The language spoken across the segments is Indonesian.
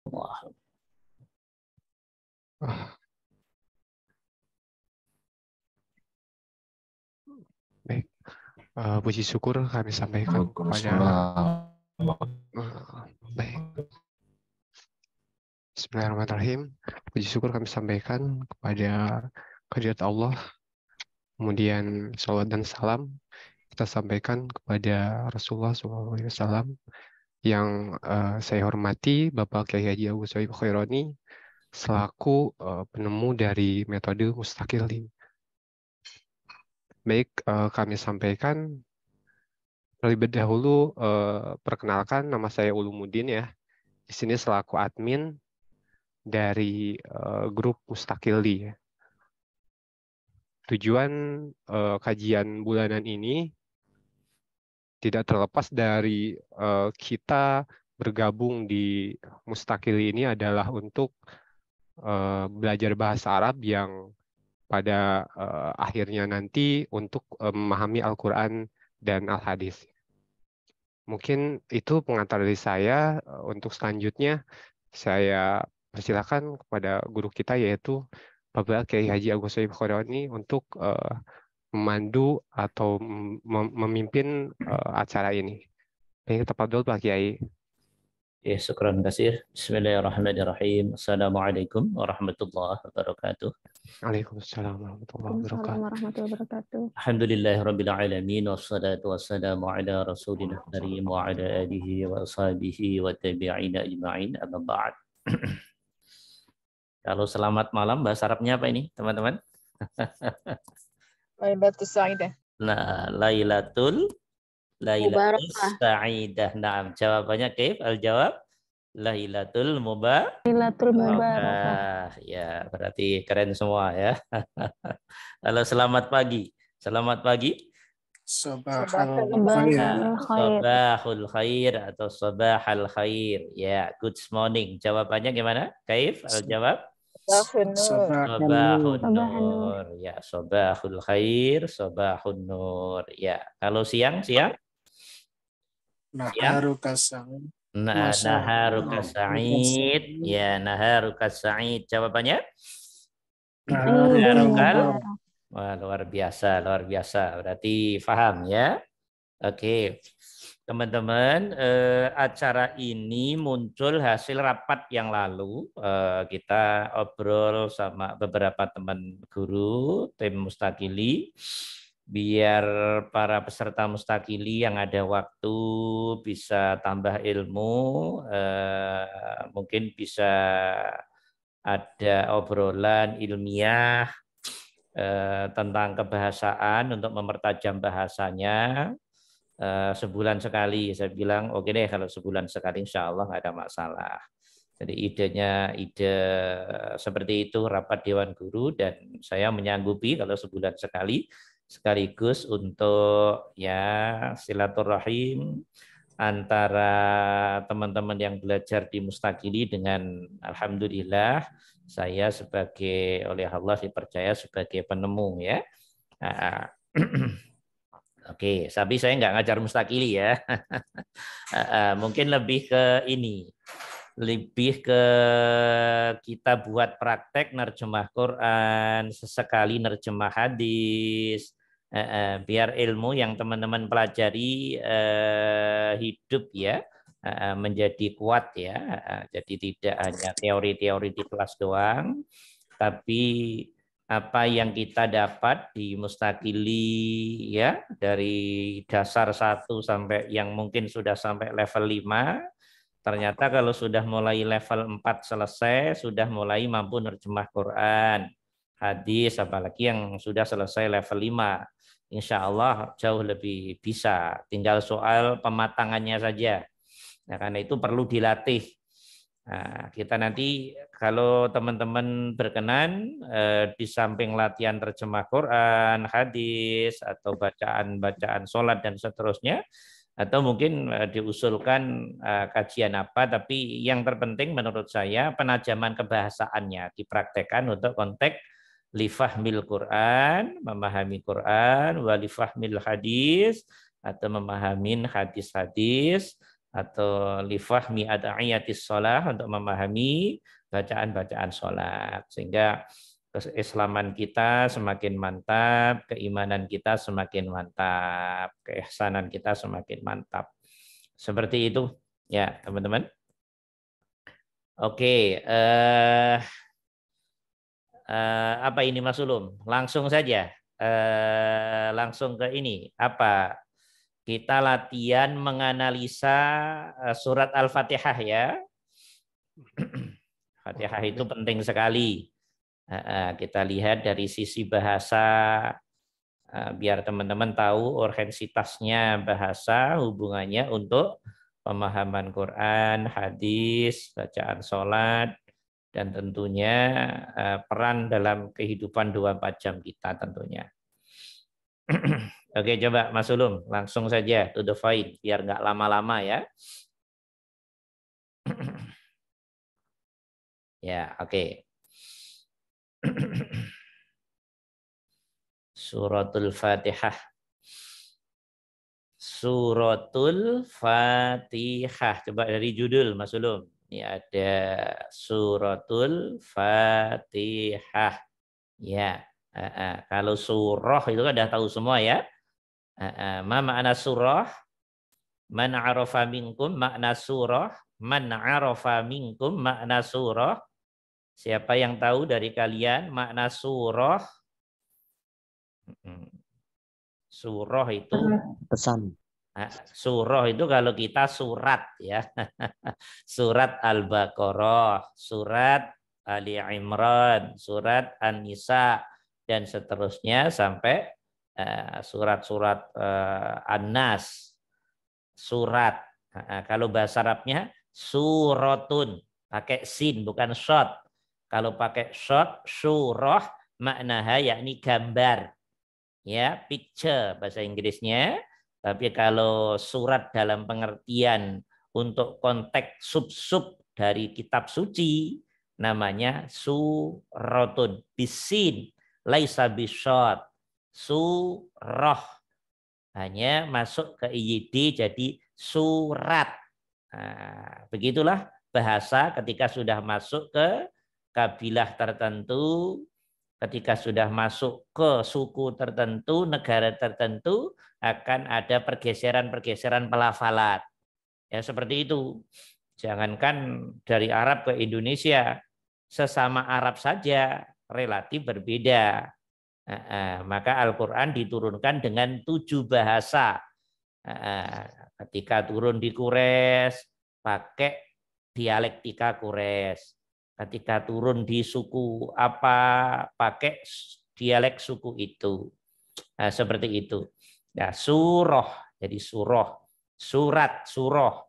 Wah, Ah, baik, puji syukur kami sampaikan kepada baik. Bismillahirrahmanirrahim. Puji syukur kami sampaikan kepada kehadirat Allah. Kemudian salawat dan salam kita sampaikan kepada Rasulullah SAW yang saya hormati Bapak Kiai Haji Agus Sohib Khaironi selaku penemu dari metode Mustaqil. Baik, kami sampaikan terlebih dahulu perkenalkan nama saya Ulumuddin ya. Di sini selaku admin dari grup Mustaqildi. Tujuan kajian bulanan ini tidak terlepas dari kita bergabung di Mustaqildi ini adalah untuk belajar bahasa Arab yang pada akhirnya nanti untuk memahami Al-Quran dan Al-Hadis. Mungkin itu pengantar dari saya. Untuk selanjutnya saya persilakan kepada guru kita yaitu Bapak Kiai Haji Agus Sohib Khaironi untuk memandu atau memimpin acara ini. Baik, tafadhol Pak Kiai. ya, syukran kasir. Bismillahirrahmanirrahim. Assalamualaikum warahmatullahi wabarakatuh. Waalaikumsalam warahmatullahi Waalaikumsalam wabarakatuh. warahmatullahi wabarakatuh. Alhamdulillahirabbil alamin wassalatu wassalamu ala rasulina karim wa ala alihi wa ashabihi wa tabi'ina ajma'in amma ba'd. Kalau selamat malam bahasa Arabnya apa ini, teman-teman? Lailatul Sa'idah. Nah, Lailatul Mubarakah. Sa'idah. Nah, jawabannya Kaif? Al-jawab Lailatul Lailatul Mubarakah. Ya, berarti keren semua ya. Halo, selamat pagi. Selamat pagi. Sabahul khair. Sabahul khair atau sabahal khair. Ya, good morning. Jawabannya gimana? Kaif? Al-jawab? Sabahun nur. Ya, sabahul khair, sabahun nur. Ya, kalau siang? Naharuka Sa'id. Naharuka Sa'id. Ya, naharuka Sa'id. Jawabannya? Naharukal. Wah, luar biasa, luar biasa. Berarti paham ya? Oke. Teman-teman, acara ini muncul hasil rapat yang lalu. Kita obrol sama beberapa teman guru, tim Mustaqili. Biar para peserta Mustaqili yang ada waktu bisa tambah ilmu, mungkin bisa ada obrolan ilmiah tentang kebahasaan untuk mempertajam bahasanya. Sebulan sekali, saya bilang oke deh kalau sebulan sekali insya Allah nggak ada masalah. Jadi idenya ide seperti itu rapat Dewan Guru dan saya menyanggupi kalau sebulan sekali sekaligus untuk ya silaturahim antara teman-teman yang belajar di Mustaqili dengan alhamdulillah saya sebagai oleh Allah dipercaya sebagai penemu ya. Oke, tapi saya nggak ngajar Mustaqili ya. Mungkin lebih ke ini, lebih ke kita buat praktek nerjemah Quran, sesekali nerjemah hadis, biar ilmu yang teman-teman pelajari hidup ya, menjadi kuat ya. Jadi tidak hanya teori-teori di kelas doang, tapi apa yang kita dapat di Mustaqili ya dari dasar 1 sampai yang mungkin sudah sampai level 5, ternyata kalau sudah mulai level 4 selesai sudah mulai mampu nerjemah Quran, hadis, apalagi yang sudah selesai level 5. Insya Allah jauh lebih bisa, tinggal soal pematangannya saja. Nah, karena itu perlu dilatih. Nah, kita nanti kalau teman-teman berkenan di samping latihan terjemah Quran, hadis atau bacaan-bacaan sholat dan seterusnya, atau mungkin diusulkan kajian apa, tapi yang terpenting menurut saya penajaman kebahasaannya dipraktekkan untuk konteks lifahmil Quran, memahami Quran, walifahmil hadis atau memahami hadis-hadis, atau lifahmi ad'iyatis shalah, untuk memahami bacaan-bacaan sholat, sehingga keislaman kita semakin mantap, keimanan kita semakin mantap, keihsanan kita semakin mantap. Seperti itu ya teman-teman. Oke, apa ini Mas Ulum? Langsung saja, langsung ke ini. Apa? Kita latihan menganalisa surat Al-Fatihah ya. Fatihah itu penting sekali. Kita lihat dari sisi bahasa, biar teman-teman tahu urgensitasnya bahasa, hubungannya untuk pemahaman Quran, hadis, bacaan sholat, dan tentunya peran dalam kehidupan 24 jam kita tentunya. Oke, coba Mas Ulum, langsung saja to the point, biar nggak lama-lama ya. Ya, oke. Suratul Fatihah. Suratul Fatihah. Coba dari judul Mas Ulum. Ini ada Suratul Fatihah. Ya. Kalau surah itu kan udah tahu semua ya. Ma makna surah? Man arafa minkum makna surah. Man arafa minkum makna surah. Siapa yang tahu dari kalian makna surah? Surah itu pesan. Surah itu kalau kita surat ya. Surat Al-Baqarah, surat Ali Imran, surat An-Nisa, dan seterusnya sampai surat-surat An-Nas. Surat. Kalau bahasa Arabnya suratun, pakai sin bukan shot. Kalau pakai shot, surah maknaha yakni gambar. Ya, picture bahasa Inggrisnya. Tapi kalau surat dalam pengertian untuk konteks sub-sub dari kitab suci, namanya suratun. Bisin, laisa bisyot. Surah. Hanya masuk ke IYD jadi surat. Nah, begitulah bahasa ketika sudah masuk ke kabilah tertentu, ketika sudah masuk ke suku tertentu, negara tertentu, akan ada pergeseran-pergeseran pelafalan. Ya seperti itu. Jangankan dari Arab ke Indonesia, sesama Arab saja relatif berbeda. Maka Al-Quran diturunkan dengan 7 bahasa. Ketika turun di Quraisy, pakai dialektika Quraisy. Ketika turun di suku apa, pakai dialek suku itu. Nah, seperti itu. Ya, surah. Jadi surah. Surat, surah.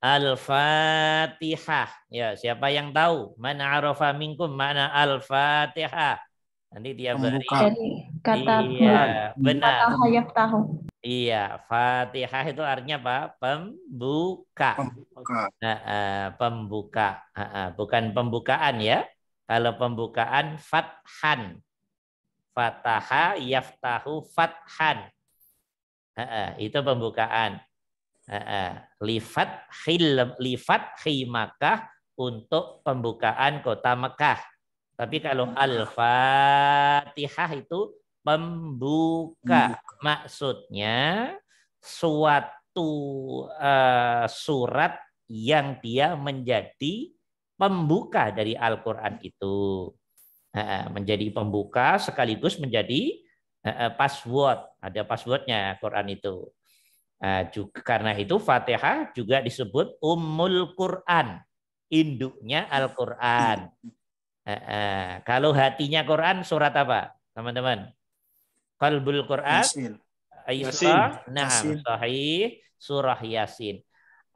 Al-Fatihah. Ya, siapa yang tahu? Mana arafa minkum mana Al-Fatihah? Nanti tiap hari. Dari kata benar. Fatihah tahu. Iya, Fatihah itu artinya apa? Pembuka. Pembuka. Bukan pembukaan ya. Kalau pembukaan fathan. Fataha yaftahu fathan. Itu pembukaan. Lifat Makkah untuk pembukaan kota Mekah. Tapi kalau Al-Fatihah itu pembuka. Maksudnya suatu surat yang dia menjadi pembuka dari Al-Quran itu. Menjadi pembuka sekaligus menjadi password. Ada passwordnya Quran itu. Juga, karena itu Fatihah juga disebut Ummul Quran. Induknya Al-Quran. Kalau hatinya Quran surat apa teman-teman? Qalbul Quran. Yasin. Naam, sahih, surah Yasin.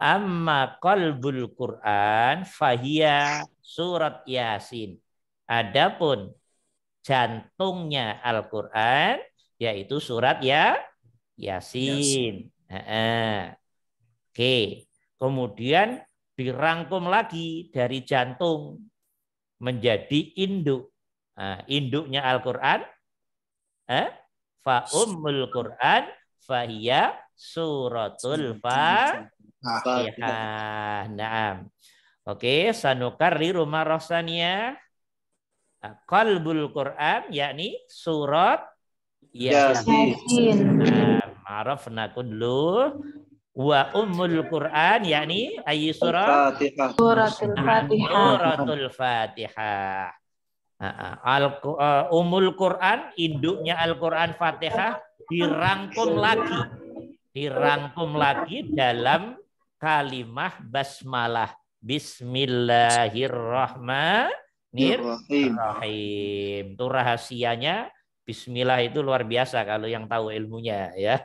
Amma qalbul Quran fahiya surat Yasin. Adapun jantungnya Al-Quran yaitu surat Yasin. Oke. Kemudian dirangkum lagi dari jantung menjadi induk. Induknya Al-Quran fa ummul Quran fahiya suratul Fatihah. Fatihah. Naam. Oke, sanukarriru marrasaniya. Qalbul Quran yakni surat Yasin. Arafna kullu wa ummul Quran yakni ayy surah Suratul Fatihah. Suratul Fatihah. Ummul Quran, induknya Al-Quran Fatihah dirangkum lagi dalam kalimah basmalah. Bismillahirrahmanirrahim. Itu rahasianya. Bismillah itu luar biasa kalau yang tahu ilmunya ya.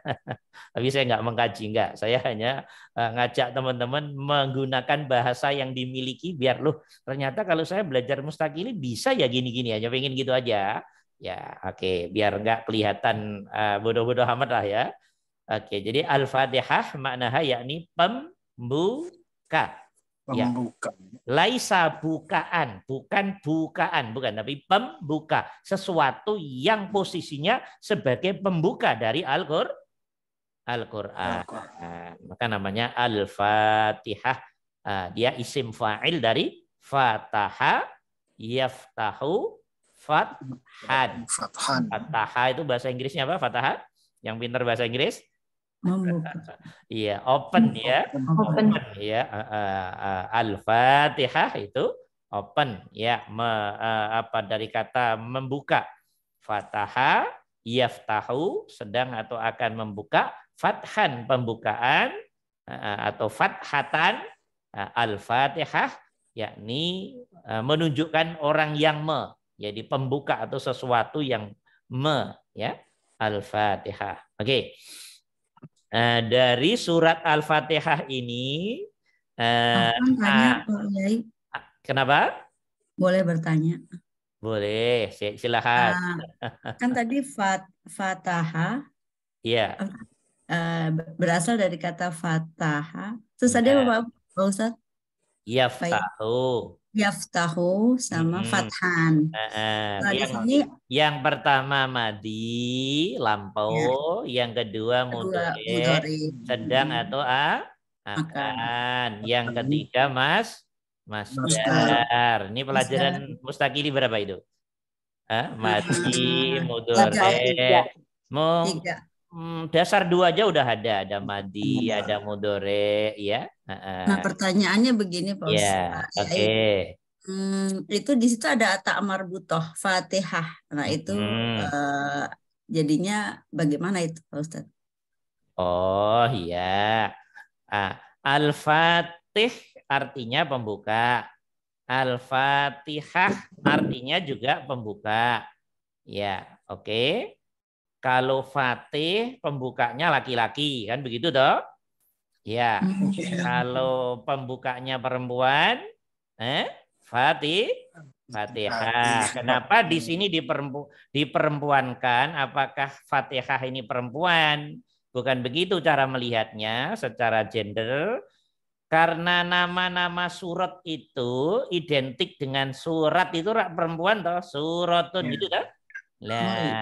Tapi saya nggak mengkaji, nggak. Saya hanya ngajak teman-teman menggunakan bahasa yang dimiliki biar loh ternyata kalau saya belajar mustaqili bisa ya gini-gini aja, pengen gitu aja. Ya, oke, biar nggak kelihatan bodoh-bodoh amat lah ya. Oke, jadi Al-Fatihah maknanya yakni pembuka. Ya. Laisa bukaan, bukan tapi pembuka, sesuatu yang posisinya sebagai pembuka dari Al-Qur'an. Maka namanya Al-Fatihah. Dia isim fa'il dari fataha yaftahu fathan. Fataha itu bahasa Inggrisnya apa? Fataha? Yang pintar bahasa Inggris? Iya, open ya. Open ya. Al-Fatihah itu open ya, dari kata membuka. Fataha yaftahu sedang atau akan membuka, fathan pembukaan atau fathatan. Al-Fatihah yakni menunjukkan orang yang jadi pembuka atau sesuatu yang ya. Al-Fatihah. Oke. Dari surat Al-Fatihah ini tanya Pak Yai. Kenapa? Boleh bertanya? Boleh, silakan. Kan tadi Fatahah Iya. berasal dari kata Fatahah. Terus ada apa Pak Ustadz? Yaftahu sama fathan. Nah, di sini yang pertama madi lampau, yang kedua mudhari sedang atau akan, yang ketiga masdar. Ini pelajaran mustaqili berapa itu? Madi, mudhari, dasar 2 aja udah ada madi, ada mudhari ya. Nah, pertanyaannya begini Pak Ustadz. Oke. Itu di situ ada ta marbutoh Fatihah. Nah, itu jadinya bagaimana itu Pak Ustadz? Oh iya. Al-Fatih artinya pembuka. Al-Fatihah artinya juga pembuka. Ya, oke. Kalau Fatih pembukanya laki-laki, kan begitu toh? Ya. Kalau pembukanya perempuan, Fatihah. Kenapa di sini diperempuankan? Apakah Fatihah ini perempuan? Bukan begitu cara melihatnya secara gender. Karena nama-nama surat itu identik dengan surat itu perempuan toh, suratun gitu kan? Nah,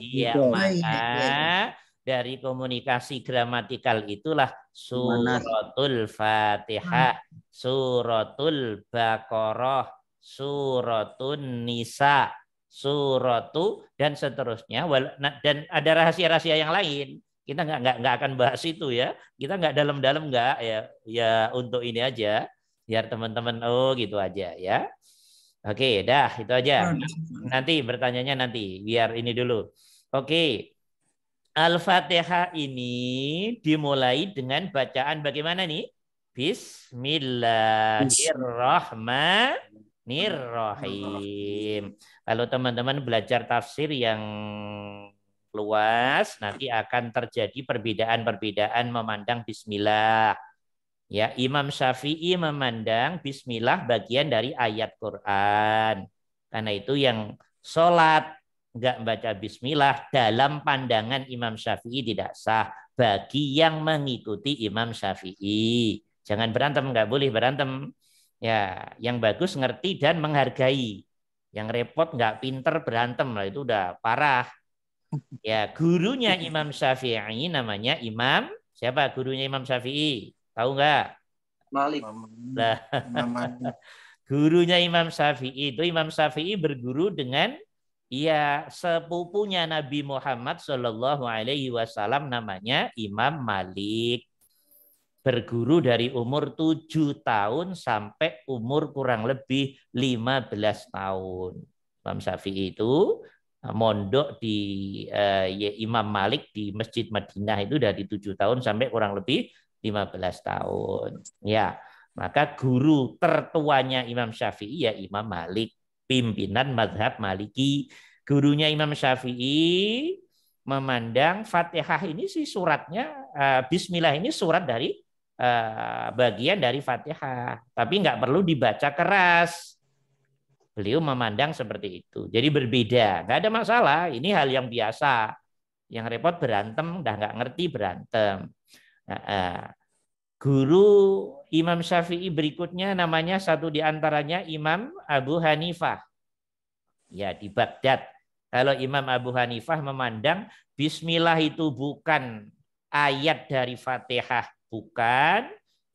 iya, maka dari komunikasi gramatikal itulah suratul Fatihah, suratul Baqarah, suratun Nisa, suratu dan seterusnya. Dan ada rahasia-rahasia yang lain. Kita nggak akan bahas itu ya. Kita nggak dalam-dalam nggak ya untuk ini aja biar teman-teman gitu aja ya. Oke, dah itu aja. Nanti bertanyanya nanti, biar ini dulu. Oke, Al-Fatihah ini dimulai dengan bacaan bagaimana nih? Bismillahirrahmanirrahim. Kalau teman-teman belajar tafsir yang luas, nanti akan terjadi perbedaan-perbedaan memandang bismillah. Ya, Imam Syafi'i memandang bismillah bagian dari ayat Quran. Karena itu yang sholat nggak baca bismillah dalam pandangan Imam Syafi'i tidak sah bagi yang mengikuti Imam Syafi'i. Jangan berantem, nggak boleh berantem. Ya, yang bagus ngerti dan menghargai. Yang repot nggak pinter berantem lah itu udah parah. Ya, gurunya Imam Syafi'i namanya Imam siapa gurunya Imam Syafi'i? Tahu nggak? Malik. Nah, gurunya Imam Syafi'i itu, Imam Syafi'i berguru dengan sepupunya Nabi Muhammad Shallallahu Alaihi Wasallam, namanya Imam Malik. Berguru dari umur 7 tahun sampai umur kurang lebih 15 tahun. Imam Syafi'i itu mondok di Imam Malik di Masjid Madinah itu dari 7 tahun sampai kurang lebih 15 tahun. Ya, maka guru tertuanya Imam Syafi'i ya Imam Malik, pimpinan mazhab Maliki. Gurunya Imam Syafi'i memandang Fatihah ini sih suratnya, Bismillah ini surat dari bagian dari Fatihah, tapi nggak perlu dibaca keras. Beliau memandang seperti itu. Jadi berbeda, nggak ada masalah. Ini hal yang biasa. Yang repot berantem, udah nggak ngerti berantem. Guru Imam Syafi'i berikutnya namanya satu di antaranya Imam Abu Hanifah. Ya, di Baghdad. Kalau Imam Abu Hanifah memandang Bismillah itu bukan ayat dari Fatihah, bukan,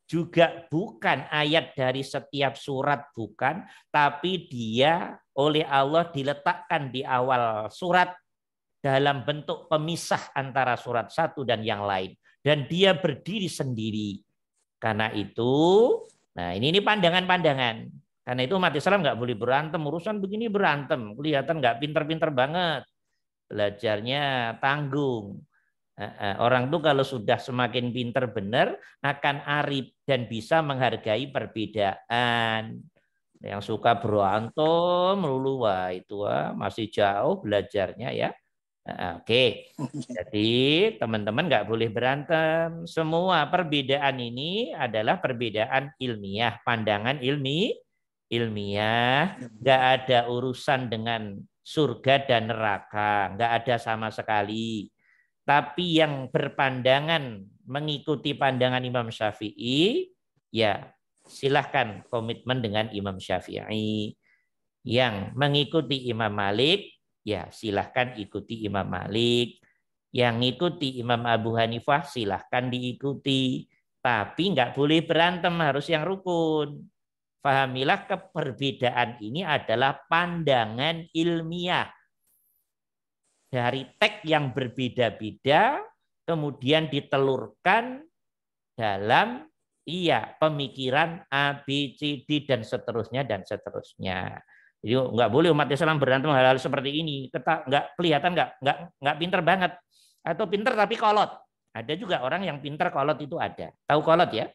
juga bukan ayat dari setiap surat, bukan, tapi dia oleh Allah diletakkan di awal surat dalam bentuk pemisah antara surat satu dan yang lain, dan dia berdiri sendiri. Karena itu, nah ini pandangan-pandangan. Karena itu umat Islam nggak boleh berantem, urusan begini berantem, kelihatan nggak pinter-pinter banget, belajarnya tanggung. Orang tuh kalau sudah semakin pinter benar akan arif dan bisa menghargai perbedaan. Yang suka berantem melulu, wah itu masih jauh belajarnya ya. Oke, jadi teman-teman nggak boleh berantem. Semua perbedaan ini adalah perbedaan ilmiah, pandangan ilmiah. Nggak ada urusan dengan surga dan neraka, nggak ada sama sekali. Tapi yang berpandangan mengikuti pandangan Imam Syafi'i, ya silahkan komitmen dengan Imam Syafi'i. Yang mengikuti Imam Malik, ya silahkan ikuti Imam Malik. Yang ngikuti Imam Abu Hanifah, silahkan diikuti. Tapi nggak boleh berantem, harus yang rukun. Fahamilah keperbedaan ini adalah pandangan ilmiah. Dari teks yang berbeda-beda kemudian ditelurkan dalam pemikiran A, B, C, D dan seterusnya dan seterusnya. Jadi nggak boleh umat Islam berantem hal-hal seperti ini. Nggak kelihatan nggak pinter banget atau pinter tapi kolot. Ada juga orang yang pinter kolot itu ada. Tahu kolot ya?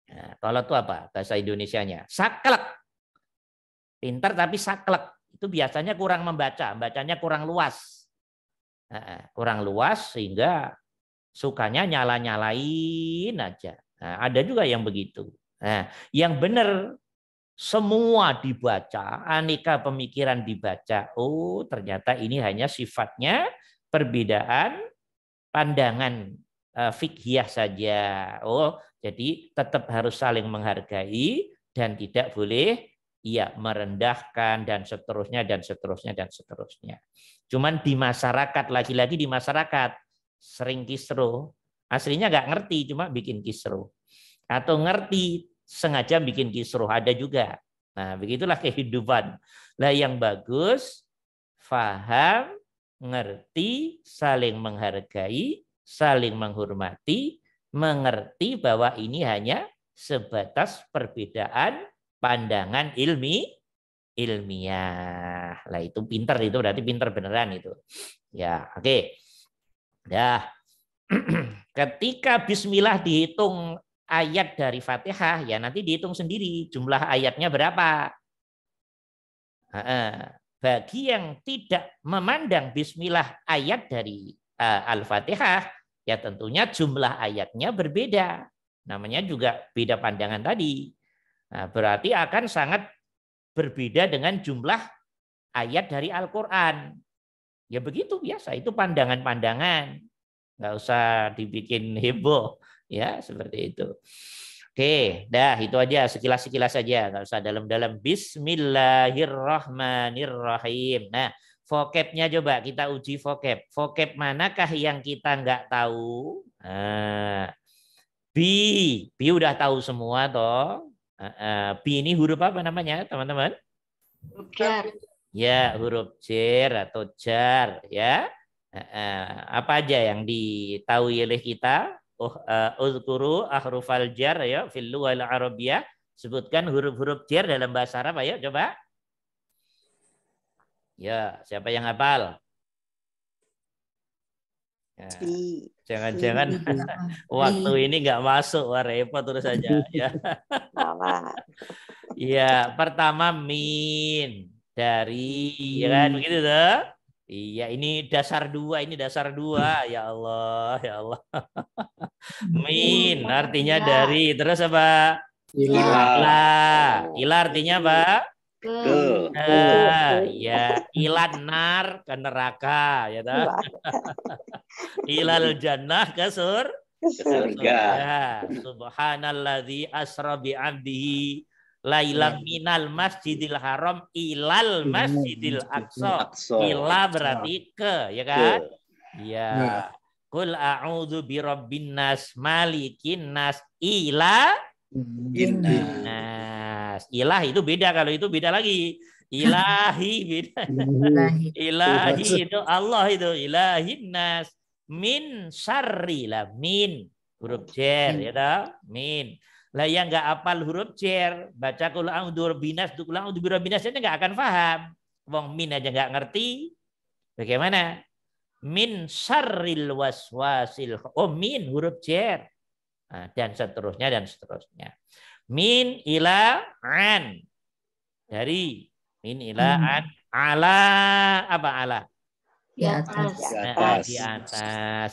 Nah, kolot itu apa bahasa Indonesianya? Saklek. Pinter tapi saklek. Itu biasanya kurang membaca, bacanya kurang luas. Kurang luas sehingga sukanya nyala-nyalain aja. Nah, ada juga yang begitu. Nah, yang benar semua dibaca, aneka pemikiran dibaca. Oh, ternyata ini hanya sifatnya perbedaan pandangan fiqhiyah saja. Oh, jadi tetap harus saling menghargai dan tidak boleh merendahkan dan seterusnya dan seterusnya dan seterusnya. Cuman di masyarakat, lagi-lagi di masyarakat sering kisruh. Aslinya nggak ngerti, cuma bikin kisruh. Atau ngerti sengaja bikin kisruh, ada juga. Nah, begitulah kehidupan. Lah yang bagus, faham, ngerti, saling menghargai, saling menghormati, mengerti bahwa ini hanya sebatas perbedaan pandangan ilmiah. Lah itu pinter, itu berarti pinter beneran itu. Ya, oke. Dah. Ketika bismillah dihitung ayat dari Fatihah, ya nanti dihitung sendiri jumlah ayatnya berapa. Bagi yang tidak memandang bismillah ayat dari Al-Fatihah, ya tentunya jumlah ayatnya berbeda. Namanya juga beda pandangan tadi. Nah, berarti akan sangat berbeda dengan jumlah ayat dari Al-Quran. Ya begitu biasa, itu pandangan-pandangan. Nggak usah dibikin heboh. Ya, seperti itu. Oke, dah itu aja, sekilas-sekilas saja. Nggak usah dalam-dalam. Bismillahirrahmanirrahim. Nah, vocabnya coba kita uji vocab. Vocab manakah yang kita nggak tahu? Nah, Bi udah tahu semua toh. Bi ini huruf apa namanya, teman-teman? Jar. Ya, huruf jar atau jar ya. Apa aja yang ditahui oleh kita? Uzkuru ahrufal jar ya fil lughal arabiyyah. Sebutkan huruf-huruf jar dalam bahasa Arab, ayo coba. Ya, siapa yang hafal? Ya, jangan-jangan waktu ini nggak masuk, wah repot terus saja ya. Ya, pertama min dari ya kan begitu tuh. Iya, ini dasar dua, ya Allah, ya Allah. Min artinya dari, terus apa? Ila artinya apa? Ya, ilan nar ke neraka, ya toh. Ilal jannah ke surga. Subhanalladzi asra bi 'abdihi lailam minal masjidil haram ilal masjidil aqsa. Ila berarti ke, ya kan? Ya. Qul a'udzu birabbin nas malikin nas ila nas. Ilah itu beda, kalau itu beda lagi. Ilahi beda. Ilahi itu Allah itu. Ilahin nas. Min syarri lah. Min. Huruf jar ya dah. Min. Lah yang nggak hafal huruf jar, baca qul a'udzu birabbinas, qul a'udzu birabbinas aja nggak akan paham. Wong min aja nggak ngerti. Bagaimana? Min syarril waswasil. Oh, min huruf jar. Nah, dan seterusnya dan seterusnya. Min ila an. Dari min ila an ala apa ala? Di atas. Nah, di atas.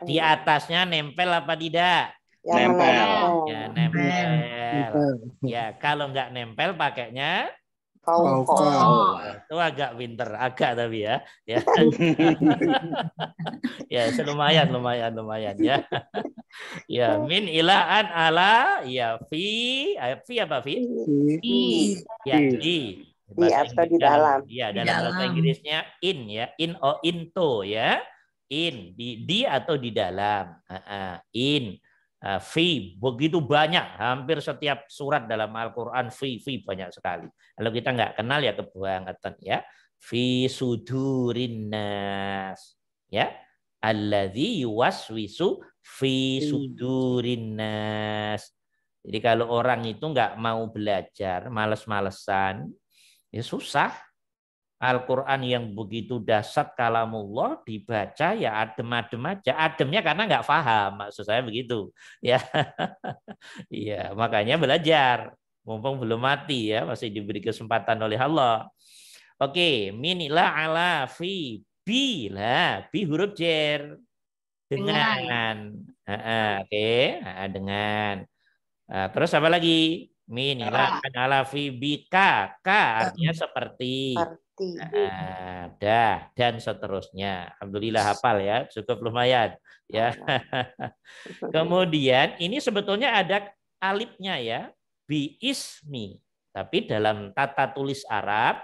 Di atasnya nempel apa tidak? Nempel. Ya, nempel. Ya, kalau nggak nempel pakainya itu agak pinter, agak tapi ya. Ya. Ya, lumayan ya. Ya, min ilaan ala ya fi apa fi? Ya, di atau di dalam. Ya, dalam bahasa Inggrisnya in ya, in or into ya. In di atau di dalam. In fi begitu banyak, hampir setiap surat dalam Al-Qur'an fi banyak sekali. Kalau kita nggak kenal ya kebangetan ya. Fi sudurin nas ya. Alladzi yuwaswisu fi sudurin nas. Jadi kalau orang itu nggak mau belajar, males-malesan, ya susah. Al-Quran yang begitu dahsyat kalamullah dibaca ya adem-adem aja. Ademnya karena nggak paham, maksud saya begitu. Ya, iya makanya belajar. Mumpung belum mati ya, masih diberi kesempatan oleh Allah. Oke, minilah ala fi bi lah, bi huruf jar dengan. Oke, dengan. Terus apa lagi? Minilah ala fi bika, ka artinya seperti. Dah dan seterusnya. Alhamdulillah hafal ya, cukup lumayan ya. Kemudian ini sebetulnya ada alifnya ya, bi ismi. Tapi dalam tata tulis Arab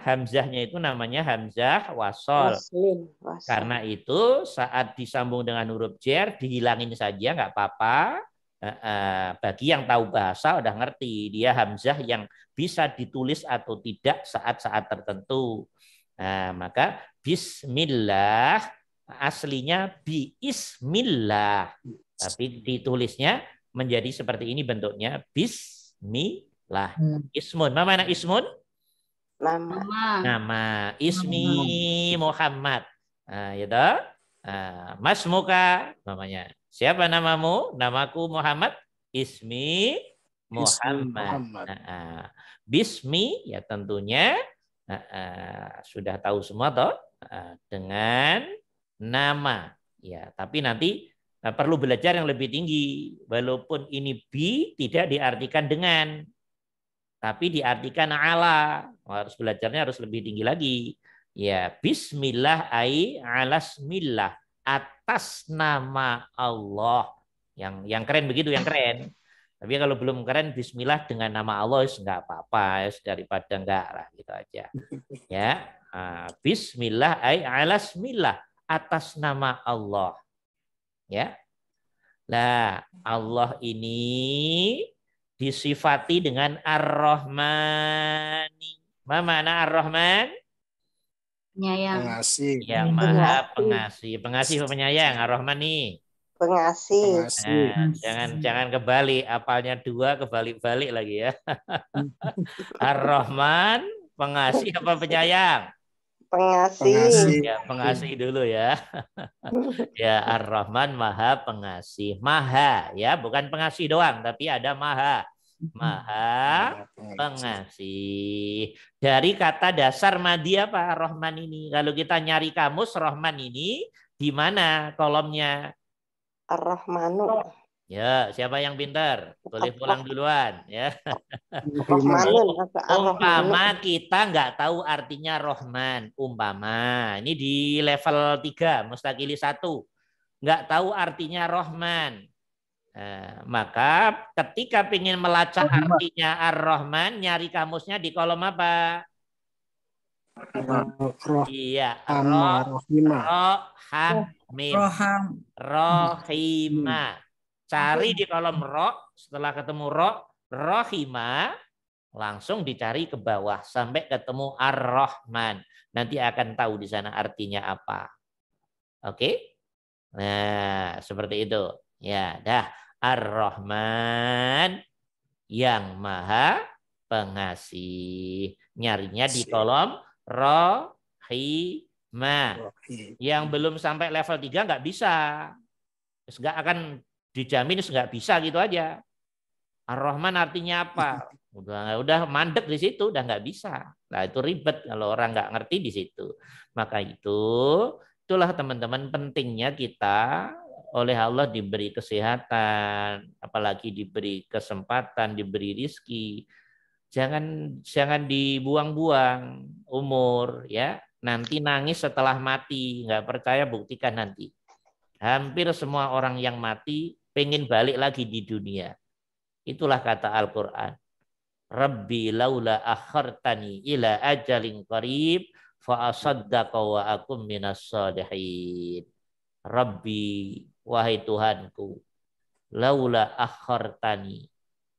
hamzahnya itu namanya hamzah wasol. Karena itu saat disambung dengan huruf jar dihilangin saja nggak apa-apa. Bagi yang tahu bahasa udah ngerti dia hamzah yang bisa ditulis atau tidak saat-saat tertentu. Maka bismillah aslinya bismillah, tapi ditulisnya menjadi seperti ini bentuknya bismillah. Ismun, mana ismun? Nama. Ismi Muhammad. Ya toh? Mas Muka namanya. Siapa namamu? Namaku Muhammad. Ismi Muhammad. Bismi ya tentunya sudah tahu semua toh dengan nama. Ya, tapi nanti perlu belajar yang lebih tinggi. Walaupun ini bi tidak diartikan dengan, tapi diartikan ala. Harus belajarnya harus lebih tinggi lagi. Ya, bismillah ai alasmillah, atas nama Allah. Yang keren begitu, yang keren. Tapi kalau belum keren bismillah dengan nama Allah enggak apa-apa, daripada enggak lah gitu aja. Ya, bismillah ai alasmillah, atas nama Allah. Ya. Lah, Allah ini disifati dengan Ar-Rahmani. Apa makna Ar-Rahman? Penyayang. Pengasih. Yang maha pengasih. Pengasih apa penyayang? Ar-Rahman nih. Pengasih. Pengasih. Jangan kebalik. Apalnya 2 kebalik-balik lagi ya. Ar-Rahman, pengasih apa penyayang? Pengasih. Ya, pengasih dulu ya. Ya, Ar-Rahman maha pengasih. Maha ya, bukan pengasih doang, tapi ada maha. Maha pengasih. Dari kata dasar madi apa Rahman ini? Kalau kita nyari kamus Rahman ini di mana kolomnya? Ar-Rahmanu. Ya, siapa yang pintar? Boleh pulang duluan ya. Ar-Rahmanun. Umpama kita nggak tahu artinya Rahman. Umpama ini di level 3 mustakili 1 nggak tahu artinya Rahman. Nah, maka ketika ingin melacak artinya Ar-Rahman, nyari kamusnya di kolom apa? Iya, rohima. Cari di kolom roh, setelah ketemu roh, rohima, langsung dicari ke bawah sampai ketemu Ar-Rahman. Nanti akan tahu di sana artinya apa. Oke? Nah, seperti itu. Ya, dah. Ar-Rahman yang maha pengasih. Nyarinya di kolom rohima. Yang belum sampai level 3 nggak bisa. Nggak akan dijamin nggak bisa gitu aja. Ar-Rahman artinya apa? Udah mandek di situ, udah nggak bisa. Nah, itu ribet kalau orang nggak ngerti di situ. Maka itulah teman-teman pentingnya kita oleh Allah diberi kesehatan, apalagi diberi kesempatan, diberi rizki. Jangan dibuang-buang umur ya. Nanti nangis setelah mati, nggak percaya buktikan nanti. Hampir semua orang yang mati pengen balik lagi di dunia. Itulah kata Al-Qur'an. Rabbi laula akhartani ila ajalin qarib fa asaddaqa wa akum minas shalihin. Rabbi, wahai Tuhanku, laula akhartani,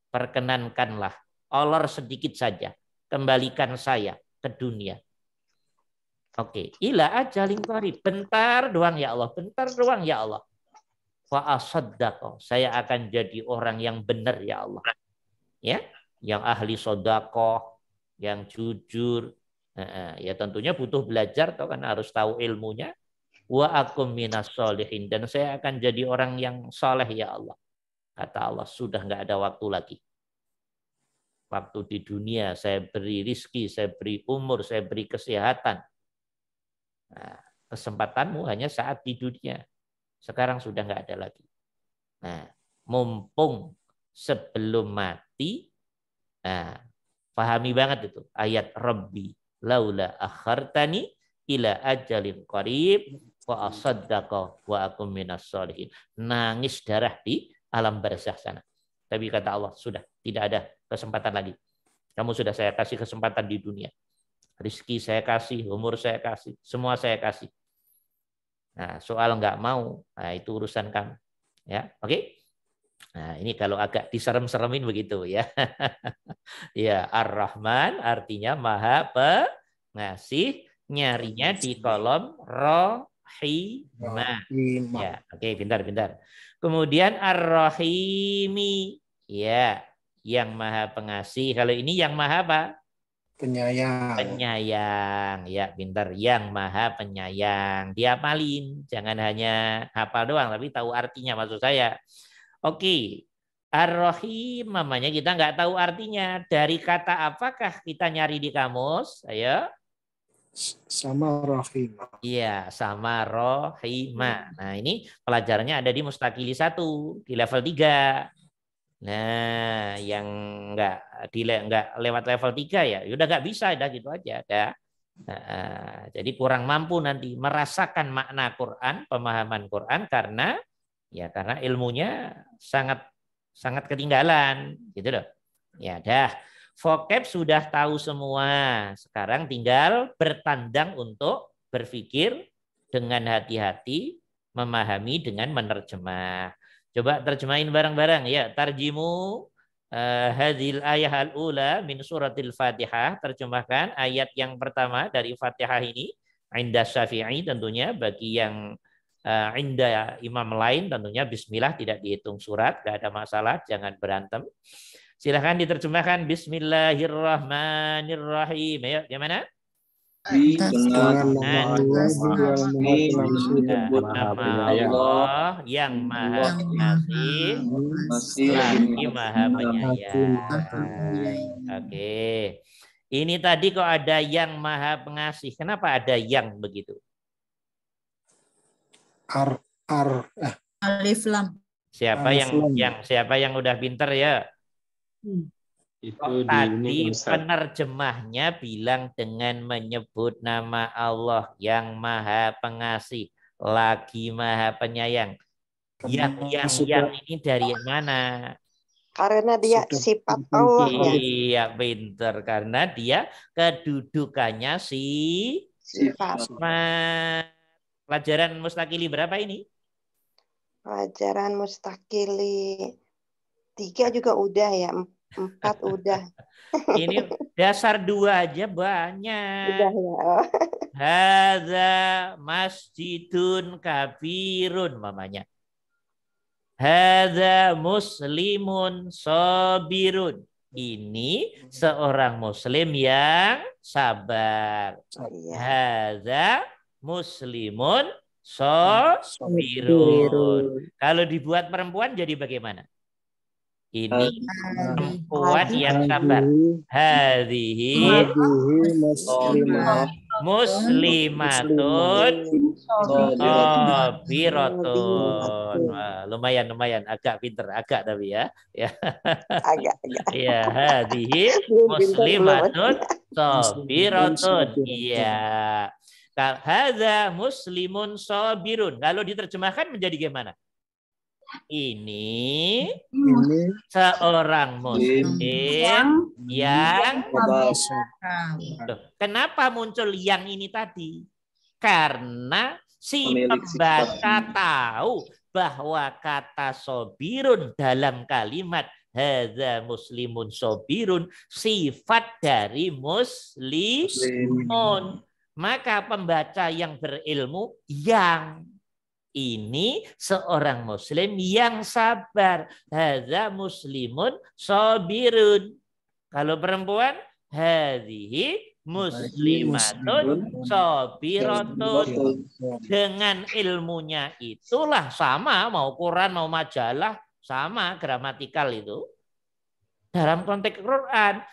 perkenankanlah, olor sedikit saja, kembalikan saya ke dunia. Oke, ila ajalin qarib, bentar doang ya Allah, bentar doang ya Allah. Fa asaddaqa, saya akan jadi orang yang benar ya Allah. Ya, yang ahli sedekah, yang jujur. Ya tentunya butuh belajar, toh kan harus tahu ilmunya. Wa akum minas sholihin, dan saya akan jadi orang yang soleh ya Allah. Kata Allah, sudah nggak ada waktu lagi. Waktu di dunia saya beri rizki, saya beri umur, saya beri kesehatan. Nah, kesempatanmu hanya saat di dunia. Sekarang sudah nggak ada lagi. Nah, mumpung sebelum mati, nah, pahami banget itu ayat Rabbi laula akhartani ila ajalin qarib wa asaddaqa wa akum minas sholihin. Nangis darah di alam barzakh sana. Tapi kata Allah, sudah tidak ada kesempatan lagi. Kamu sudah saya kasih kesempatan di dunia. Rizki saya kasih, umur saya kasih, semua saya kasih. Nah, soal nggak mau, nah itu urusan kamu. Ya, oke? Nah, ini kalau agak diserem-seremin begitu ya. Ya, Ar-Rahman artinya Maha Pengasih, nyarinya di kolom Rohimah. Ya, oke, pintar. Kemudian Ar-Rahimi, ya, yang Maha Pengasih. Kalau ini yang Maha apa? Penyayang, ya pintar. Yang Maha Penyayang. Dihafalin, jangan hanya hafal doang, tapi tahu artinya maksud saya. Oke, Ar-Rahim, mamanya kita nggak tahu artinya. Dari kata apakah kita nyari di kamus? Ayo. Sama Rohimah. Iya, sama Rohimah. Nah, ini pelajarannya ada di Mustakili 1, di level 3. Nah, yang nggak lewat level 3 ya, udah nggak bisa, udah gitu aja. Jadi kurang mampu nanti merasakan makna Quran, pemahaman Quran karena ilmunya sangat ketinggalan, gitu loh. Ya, dah. Vocab sudah tahu semua. Sekarang tinggal bertandang untuk berpikir dengan hati-hati, memahami dengan menerjemah. Coba terjemahin bareng-bareng ya. Tarjimu hadhil ayah al-ula min suratil Fatihah. Terjemahkan ayat yang pertama dari Fatihah ini. Inda Syafi'i tentunya, bagi yang inda imam lain tentunya bismillah tidak dihitung surat, tidak ada masalah, jangan berantem. Silahkan diterjemahkan Bismillahirrahmanirrahim. Ayo, gimana? Dengan nama Allah yang maha pengasih Nama Allah yang maha pengasih lagi maha penyayang. Oke. Ini tadi kok ada yang maha pengasih. Kenapa ada yang begitu? Alif lam. Siapa yang udah pinter ya? Itu Tadi Ustaz. penerjemahnya bilang dengan menyebut nama Allah yang maha pengasih lagi maha penyayang. Yang ini dari mana? Karena dia sifat Allah ya. Iya, pinter. Karena dia kedudukannya Sifat. Pelajaran mustakili berapa ini? Pelajaran mustakili 3 juga udah ya. 4 udah. Ini dasar 2 aja banyak. Udah ya. Hadza masjidun kabirun mamanya. Hadza muslimun sabirun. Ini seorang muslim yang sabar. Iya. Hadza muslimun sabirun. Kalau dibuat perempuan jadi bagaimana? Ini perempuan yang sabar. Hadhihi muslimatun sabiratun. Lumayan agak pinter, agak tapi ya. Agak. Ya, hadhihi muslimatun sabiratun. Iya. Hadza muslimun sabirun. Kalau diterjemahkan menjadi gimana? Ini seorang muslim yang kenapa muncul yang ini tadi? Karena si pembaca tahu bahwa kata sobirun dalam kalimat hadza muslimun sobirun sifat dari muslimun. Maka pembaca yang berilmu yang ini seorang muslim yang sabar. Hadza muslimun sabirun. Kalau perempuan, hadhihi muslimatun sabiratun. Dengan ilmunya itulah sama, mau Quran, mau majalah, sama gramatikal itu. Dalam konteks Quran,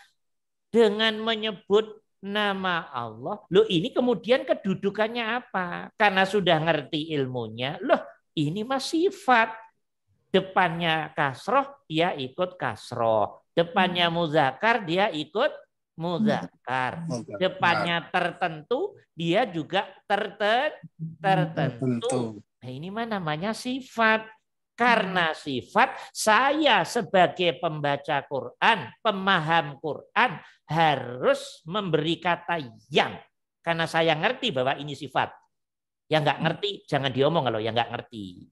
dengan menyebut nama Allah. Loh, ini kemudian kedudukannya apa? Karena sudah ngerti ilmunya. Loh, ini mah sifat. Depannya kasroh, dia ikut kasroh. Depannya muzakkar, dia ikut muzakkar. Depannya tertentu, dia juga tertentu. Nah, ini mah namanya sifat. Karena sifat, saya sebagai pembaca Quran, pemaham Quran, harus memberi kata yang. Karena saya ngerti bahwa ini sifat. Yang nggak ngerti, jangan diomong kalau yang nggak ngerti.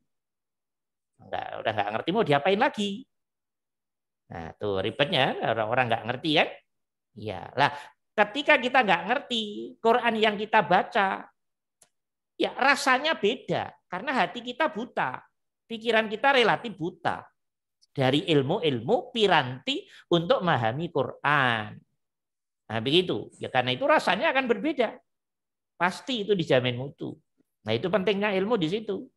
Udah nggak ngerti, mau diapain lagi? Nah, tuh ribetnya orang-orang nggak ngerti kan? Ya, lah ketika kita nggak ngerti Quran yang kita baca, ya rasanya beda. Karena hati kita buta. Pikiran kita relatif buta dari ilmu-ilmu piranti untuk memahami Quran. Nah, begitu. Ya karena itu rasanya akan berbeda. Pasti itu dijamin mutu. Nah, itu pentingnya ilmu di situ.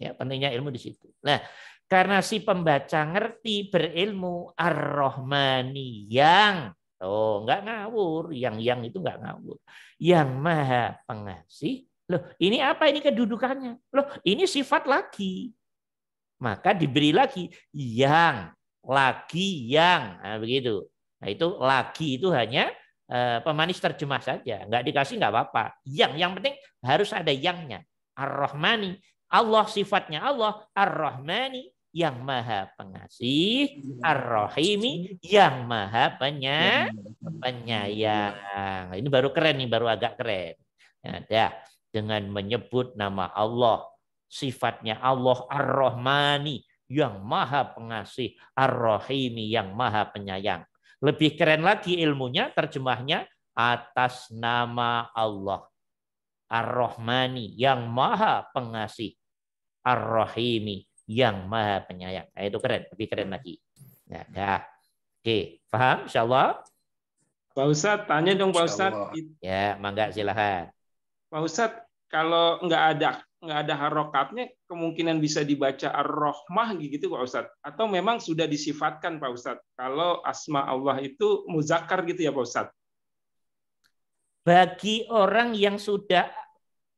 Ya, pentingnya ilmu di situ. Nah, karena si pembaca ngerti berilmu Ar-Rahmani yang enggak ngawur, yang itu enggak ngawur. Yang Maha Pengasih. Loh, ini apa ini kedudukannya? Loh, ini sifat lagi. Maka diberi lagi yang, lagi yang, nah, begitu. Nah itu lagi itu hanya pemanis terjemah saja, nggak dikasih nggak apa-apa. Yang penting harus ada yangnya. Ar-Rahmani, Allah sifatnya Allah, Ar-Rahmani yang Maha Pengasih, Ar-Rahimi yang Maha Penyayang. Ini baru keren nih, baru agak keren. Nah, dengan menyebut nama Allah. Sifatnya Allah Ar-Rahmani yang maha pengasih, Ar-Rahimi yang maha penyayang. Lebih keren lagi ilmunya, terjemahnya atas nama Allah. Ar-Rahmani yang maha pengasih, Ar-Rahimi yang maha penyayang. Nah, itu keren, lebih keren lagi. Nah, dah. Oke, paham insyaallah? Pak Ustadz, tanya dong Pak Ustadz. Ya, mangga silahkan. Pak Ustadz, kalau nggak ada harokatnya, kemungkinan bisa dibaca Ar-Rahmah gitu Pak Ustadz? Atau memang sudah disifatkan Pak Ustadz? Kalau asma Allah itu muzakkar gitu ya Pak Ustadz? Bagi orang yang sudah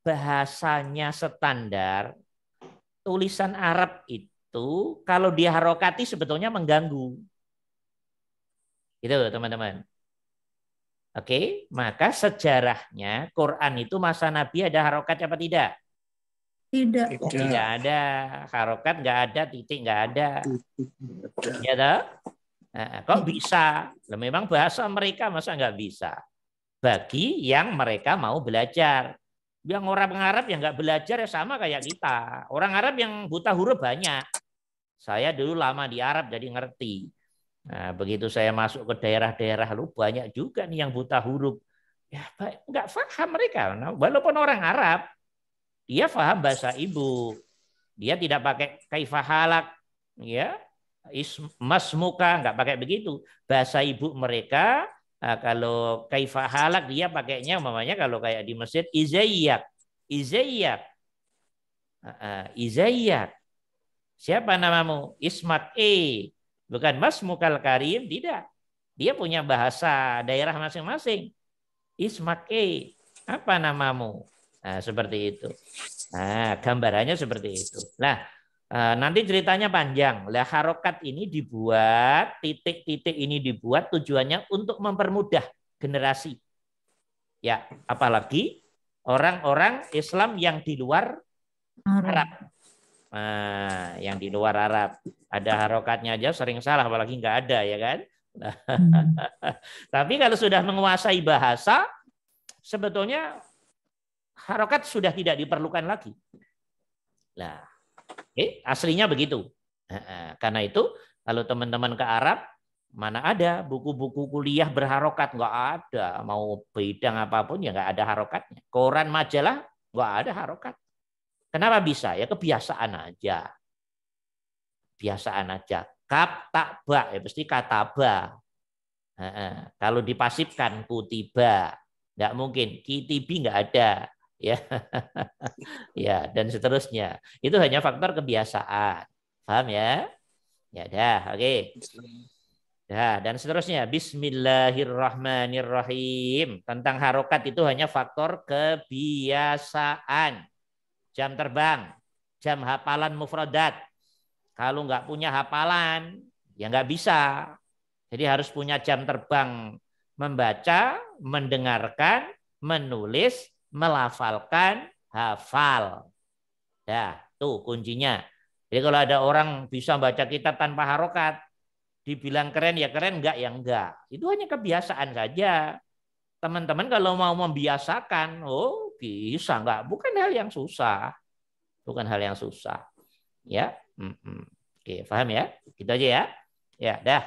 bahasanya standar, tulisan Arab itu kalau diharokati sebetulnya mengganggu. Gitu teman-teman. Oke, maka sejarahnya Quran itu masa Nabi ada harokat apa tidak? Tidak. Tidak ada harokat, nggak ada titik, nggak ada. Ya toh? Nah, kok bisa? Memang bahasa mereka masa nggak bisa? Bagi yang mereka mau belajar. Yang orang Arab yang nggak belajar ya sama kayak kita. Orang Arab yang buta huruf banyak. Saya dulu lama di Arab jadi ngerti. Nah, begitu saya masuk ke daerah-daerah lu banyak juga nih yang buta huruf. Ya, nggak paham mereka. Nah, walaupun orang Arab, dia paham bahasa ibu. Dia tidak pakai kaifahalak, ya, masmuka, nggak pakai begitu. Bahasa ibu mereka, kalau kaifahalak dia pakainya, umpamanya kalau kayak di masjid, izayyak, izayyak, izayyak. Siapa namamu? Ismat Bukan Mas Mukal Karim, tidak. Dia punya bahasa daerah masing-masing. Ismak apa namamu? Nah, seperti itu. Nah, gambarannya seperti itu. Nah, nanti ceritanya panjang. Lah harokat ini dibuat, titik-titik ini dibuat tujuannya untuk mempermudah generasi. Ya, apalagi orang-orang Islam yang di luar Arab. Nah, yang di luar Arab ada harokatnya aja sering salah, apalagi nggak ada ya kan. Tapi kalau sudah menguasai bahasa, sebetulnya harokat sudah tidak diperlukan lagi. Nah, aslinya begitu. Karena itu kalau teman-teman ke Arab, mana ada buku-buku kuliah berharokat, nggak ada. Mau bidang apapun ya nggak ada harokatnya. Koran majalah nggak ada harokat. Kenapa bisa? Ya kebiasaan aja. Biasaan aja. Kap tak ba, ya pasti kataba. Kalau dipasifkan kutiba, nggak mungkin. Kitibi nggak ada. Ya, ya dan seterusnya. Itu hanya faktor kebiasaan. Paham ya? Ya dah, oke. Ya, dan seterusnya. Bismillahirrahmanirrahim. Tentang harokat itu hanya faktor kebiasaan. Jam terbang, jam hafalan mufradat. Kalau nggak punya hafalan, ya nggak bisa. Jadi harus punya jam terbang membaca, mendengarkan, menulis, melafalkan, hafal. Ya, tuh kuncinya. Jadi kalau ada orang bisa baca kitab tanpa harokat, dibilang keren ya keren, enggak ya enggak. Itu hanya kebiasaan saja. Teman-teman kalau mau membiasakan, oh bisa enggak? Bukan hal yang susah. Bukan hal yang susah. Ya. Oke, paham ya? Gitu aja ya. Ya, dah.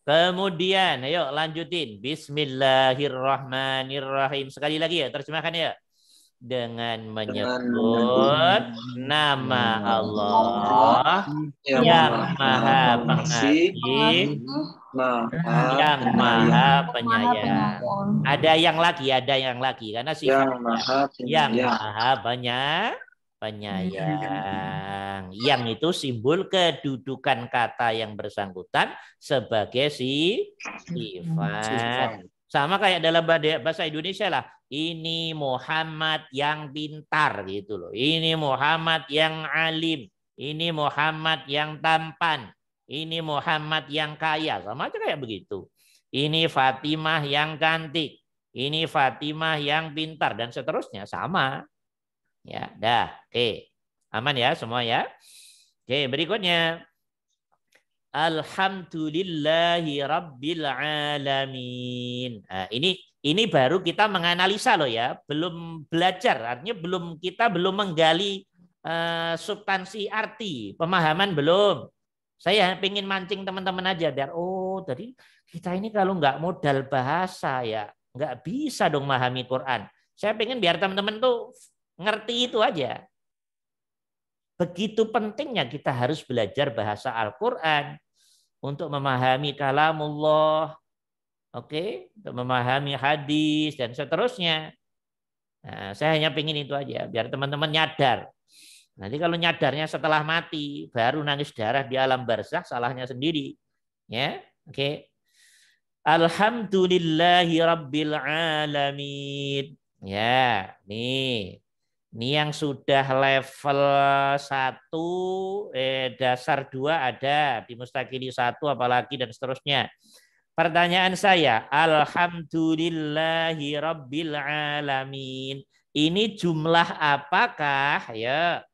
Kemudian, ayo lanjutin. Bismillahirrahmanirrahim. Sekali lagi ya, terjemahkan ya. Dengan menyebut nama Allah yang maha pengasih, yang maha penyayang. Ada yang lagi, karena sifatnya yang maha banyak penyayang. Yang itu simbol kedudukan kata yang bersangkutan sebagai sifat. Sama kayak dalam bahasa Indonesia lah. Ini Muhammad yang pintar gitu loh. Ini Muhammad yang alim. Ini Muhammad yang tampan. Ini Muhammad yang kaya. Sama aja kayak begitu. Ini Fatimah yang cantik. Ini Fatimah yang pintar. Dan seterusnya sama. Ya, dah. Oke. Aman ya semua ya. Oke, berikutnya. Alhamdulillahi Rabbil Alamin. Nah, ini baru kita menganalisa loh ya. Belum belajar. Artinya kita belum menggali substansi arti, pemahaman belum. Saya ingin mancing teman-teman aja biar tadi kita ini kalau nggak modal bahasa ya nggak bisa dong memahami Quran. Saya pengen biar teman-teman tuh ngerti itu aja. Begitu pentingnya kita harus belajar bahasa Al-Quran untuk memahami kalamullah, oke, untuk memahami hadis dan seterusnya. Nah, saya hanya pengen itu aja biar teman-teman nyadar. Nanti kalau nyadarnya setelah mati, baru nangis darah di alam barzakh, salahnya sendiri. Ya, oke. Alhamdulillahi rabbil alamin. Ya, nih. Ini yang sudah level 1, dasar 2 ada, di Mustaqili 1 apalagi dan seterusnya. Pertanyaan saya, alhamdulillahi rabbil alamin. Ini jumlah apakah? Ya.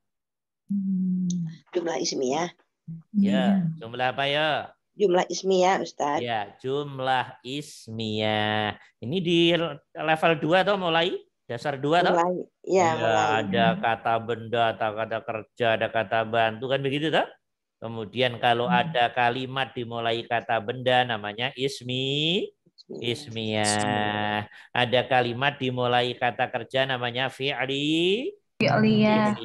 Jumlah ismiyah. Ya, jumlah apa ya? Jumlah ismiyah, Ustaz. Ya, jumlah ismiyah. Ini di level 2 atau mulai? Dasar 2 atau? Mulai. Ya, mulai. Ada kata benda, ada kata kerja, ada kata bantu, kan begitu toh? Kemudian kalau ada kalimat dimulai kata benda namanya ismiyah. Ada kalimat dimulai kata kerja namanya fi'liyah.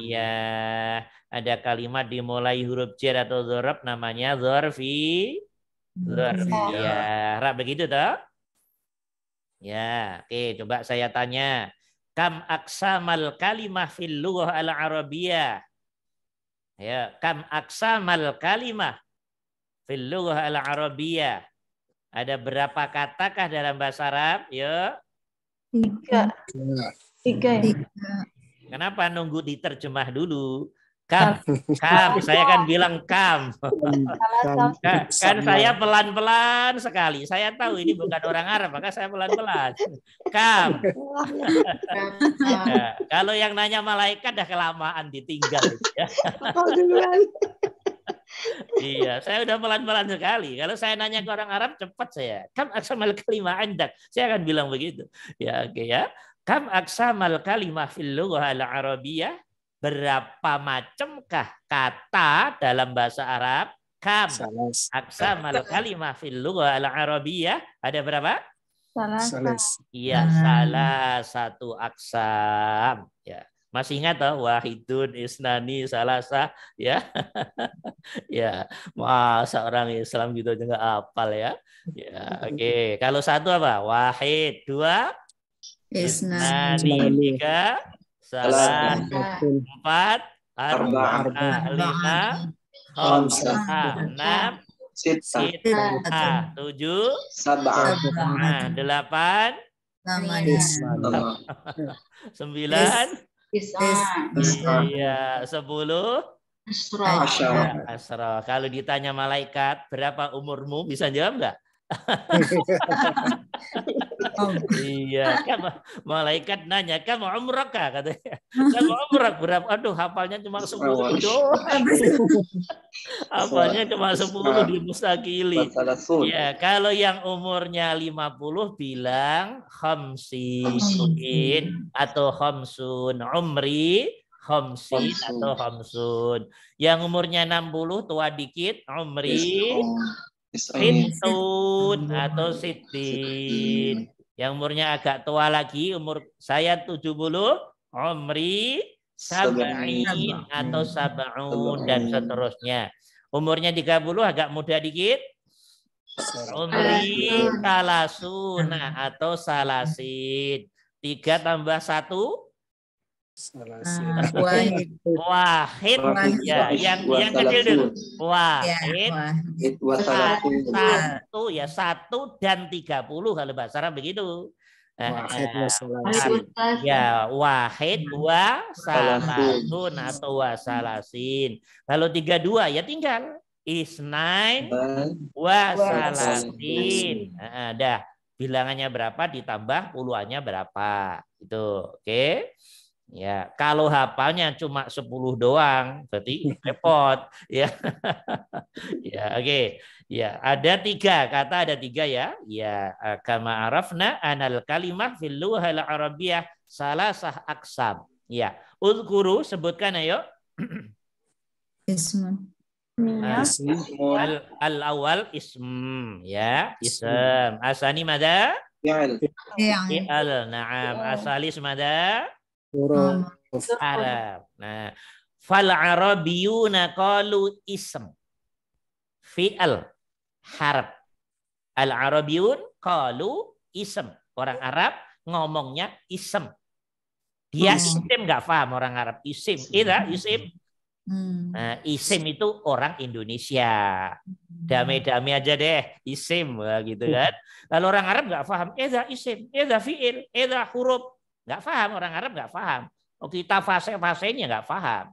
Ada kalimat dimulai huruf jar atau dzaraf namanya dzarfiyah. Begitu toh? Ya, oke, coba saya tanya. Kam aksamal kalimah fil lughah al-arabiyyah? Ya, kam aksamal kalimah fil lughah al-arabiyyah? Ada berapa katakah dalam bahasa Arab? Ya. 3. Kenapa nunggu diterjemah dulu? Kam, saya kan bilang kam. Kan saya pelan-pelan sekali. Saya tahu ini bukan orang Arab, maka saya pelan-pelan. Kam. Ya, kalau yang nanya malaikat dah kelamaan ditinggal. Ya. Iya, saya udah pelan-pelan sekali. Kalau saya nanya ke orang Arab cepat saya. Kam aksamal kalimah andak. Saya akan bilang begitu. Ya, oke ya. Kam aksamal kalimah fil lughah al-arabiyyah? Berapa macamkah kata dalam bahasa Arab? Kam aksamal kalimah fil lughah al-arabiyyah? Ada berapa? Iya, salah satu aksam. Ya. Masih ingat toh? Wahidun, isnani, salasa, ya. Ya, masa orang Islam gitu aja nggak hafal ya. Ya, oke. Kalau satu apa? Wahid, 2, isnani, 3, salah, 4, 5, 6, 7, 8, 9, 10, 10. Kalau ditanya malaikat, berapa umurmu? Bisa jawab nggak? Iya, malaikat nanya, kamu umraka katanya. Kamu umrak berapa? Aduh, hafalnya cuma 10 doang. Hafalnya cuma 10 di Mustaqili. Ya, kalau yang umurnya 50 bilang khamsin atau khamsun, umri khamsin atau khamsun. Yang umurnya 60 tua dikit, umri Situn atau sitin. Yang umurnya agak tua lagi, umur saya 70, umri sab'in atau sab'un dan seterusnya. Umurnya 30 agak muda dikit, umri salasuna atau salasin. 3 tambah 1 wahid. Ya, yang kecil dulu. Wahid. Satu ya, 1 dan 30 kalau bahasa Arab begitu. Ya, wahid wa salasun atau wasalasin. Kalau 32 ya tinggal isnain wa salasin. Dah bilangannya berapa ditambah puluhannya berapa. Itu, oke. Ya, kalau hafalnya cuma 10 doang, berarti repot. Ya, ya, oke. Ya, ada 3 kata, ada 3 ya. Ya, kama arafna anal kalimah fil lughal arabiyyah salasah aksam. Ya, uzkuru sebutkan ayo Ismun. Ah, Ismun. al-awwal ism ya, ism. Asani mada? Fi'il. Fi'il. Fi'al. Naam. Asalis mada? Huruf. Arab. Nah, fal arabiyuna qalu ism. Fi'al. Harf. Al arabiyun qalu ism. Orang Arab ngomongnya ism. Dia isim nggak paham orang Arab. Isim. Ida, isim. Nah, isim itu orang Indonesia. Damai-damai aja deh, isim gitu kan. Lalu orang Arab nggak paham. Eda isim, eda fiil, eda huruf. Nggak paham, orang Arab nggak paham. Oh, kita fase-fasenya nggak paham.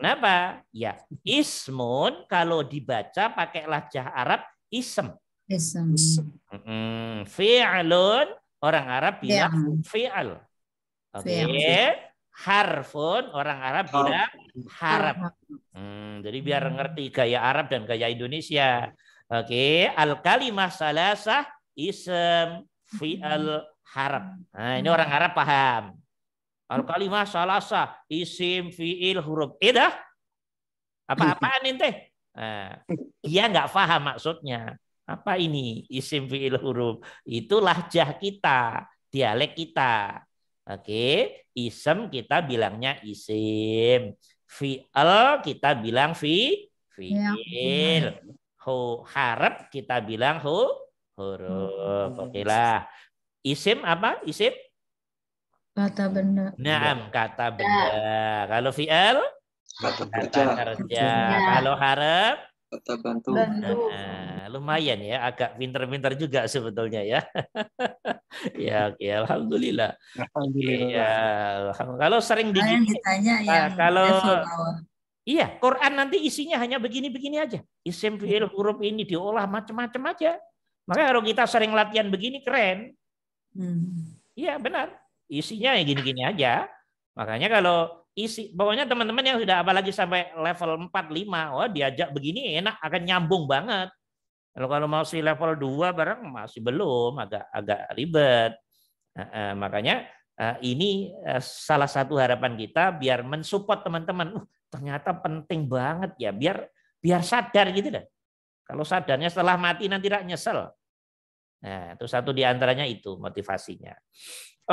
Kenapa? Ya, ismun kalau dibaca pakai lajah Arab ism. Ism. Fi'lun orang Arab bilang fi'al. Oke. Harfun orang Arab bilang harap. Jadi biar ngerti gaya Arab dan gaya Indonesia. Oke, al kalimah salasah ism fi'al harap. Nah, ini orang Arab paham. Al kalimah salasah isim fi'il huruf. Dah? Apa-apaan ente? Nah, dia nggak paham maksudnya. Apa ini isim fi'il huruf? Itu lahjah kita, dialek kita. Oke, isem kita bilangnya isim. Fi'al kita bilang fi'il. Harap kita bilang huruf. Oke lah. Isim apa? Isim? Kata benda. Naam, kata benda. Kalau fi'al? Kata kerja. Kalau harap? Kata bantu. Lumayan ya, agak pinter-pinter juga sebetulnya ya. Ya, oke, alhamdulillah. Alhamdulillah. Ya, kalau sering ditanya yang kalau level bawah. Iya, Quran nanti isinya hanya begini-begini aja. Isim fi'il huruf ini diolah macam-macam aja. Makanya kalau kita sering latihan begini keren. Iya, benar. Isinya ya gini-gini aja. Makanya kalau pokoknya teman-teman yang sudah apalagi sampai level 4, 5, wah diajak begini enak, akan nyambung banget. Kalau masih level 2 barang masih belum, agak ribet. Makanya ini salah satu harapan kita biar mensupport teman-teman. Ternyata penting banget ya, biar sadar gitu deh. Kalau sadarnya setelah mati nanti tidak nyesel. Nah, itu satu di antaranya itu motivasinya.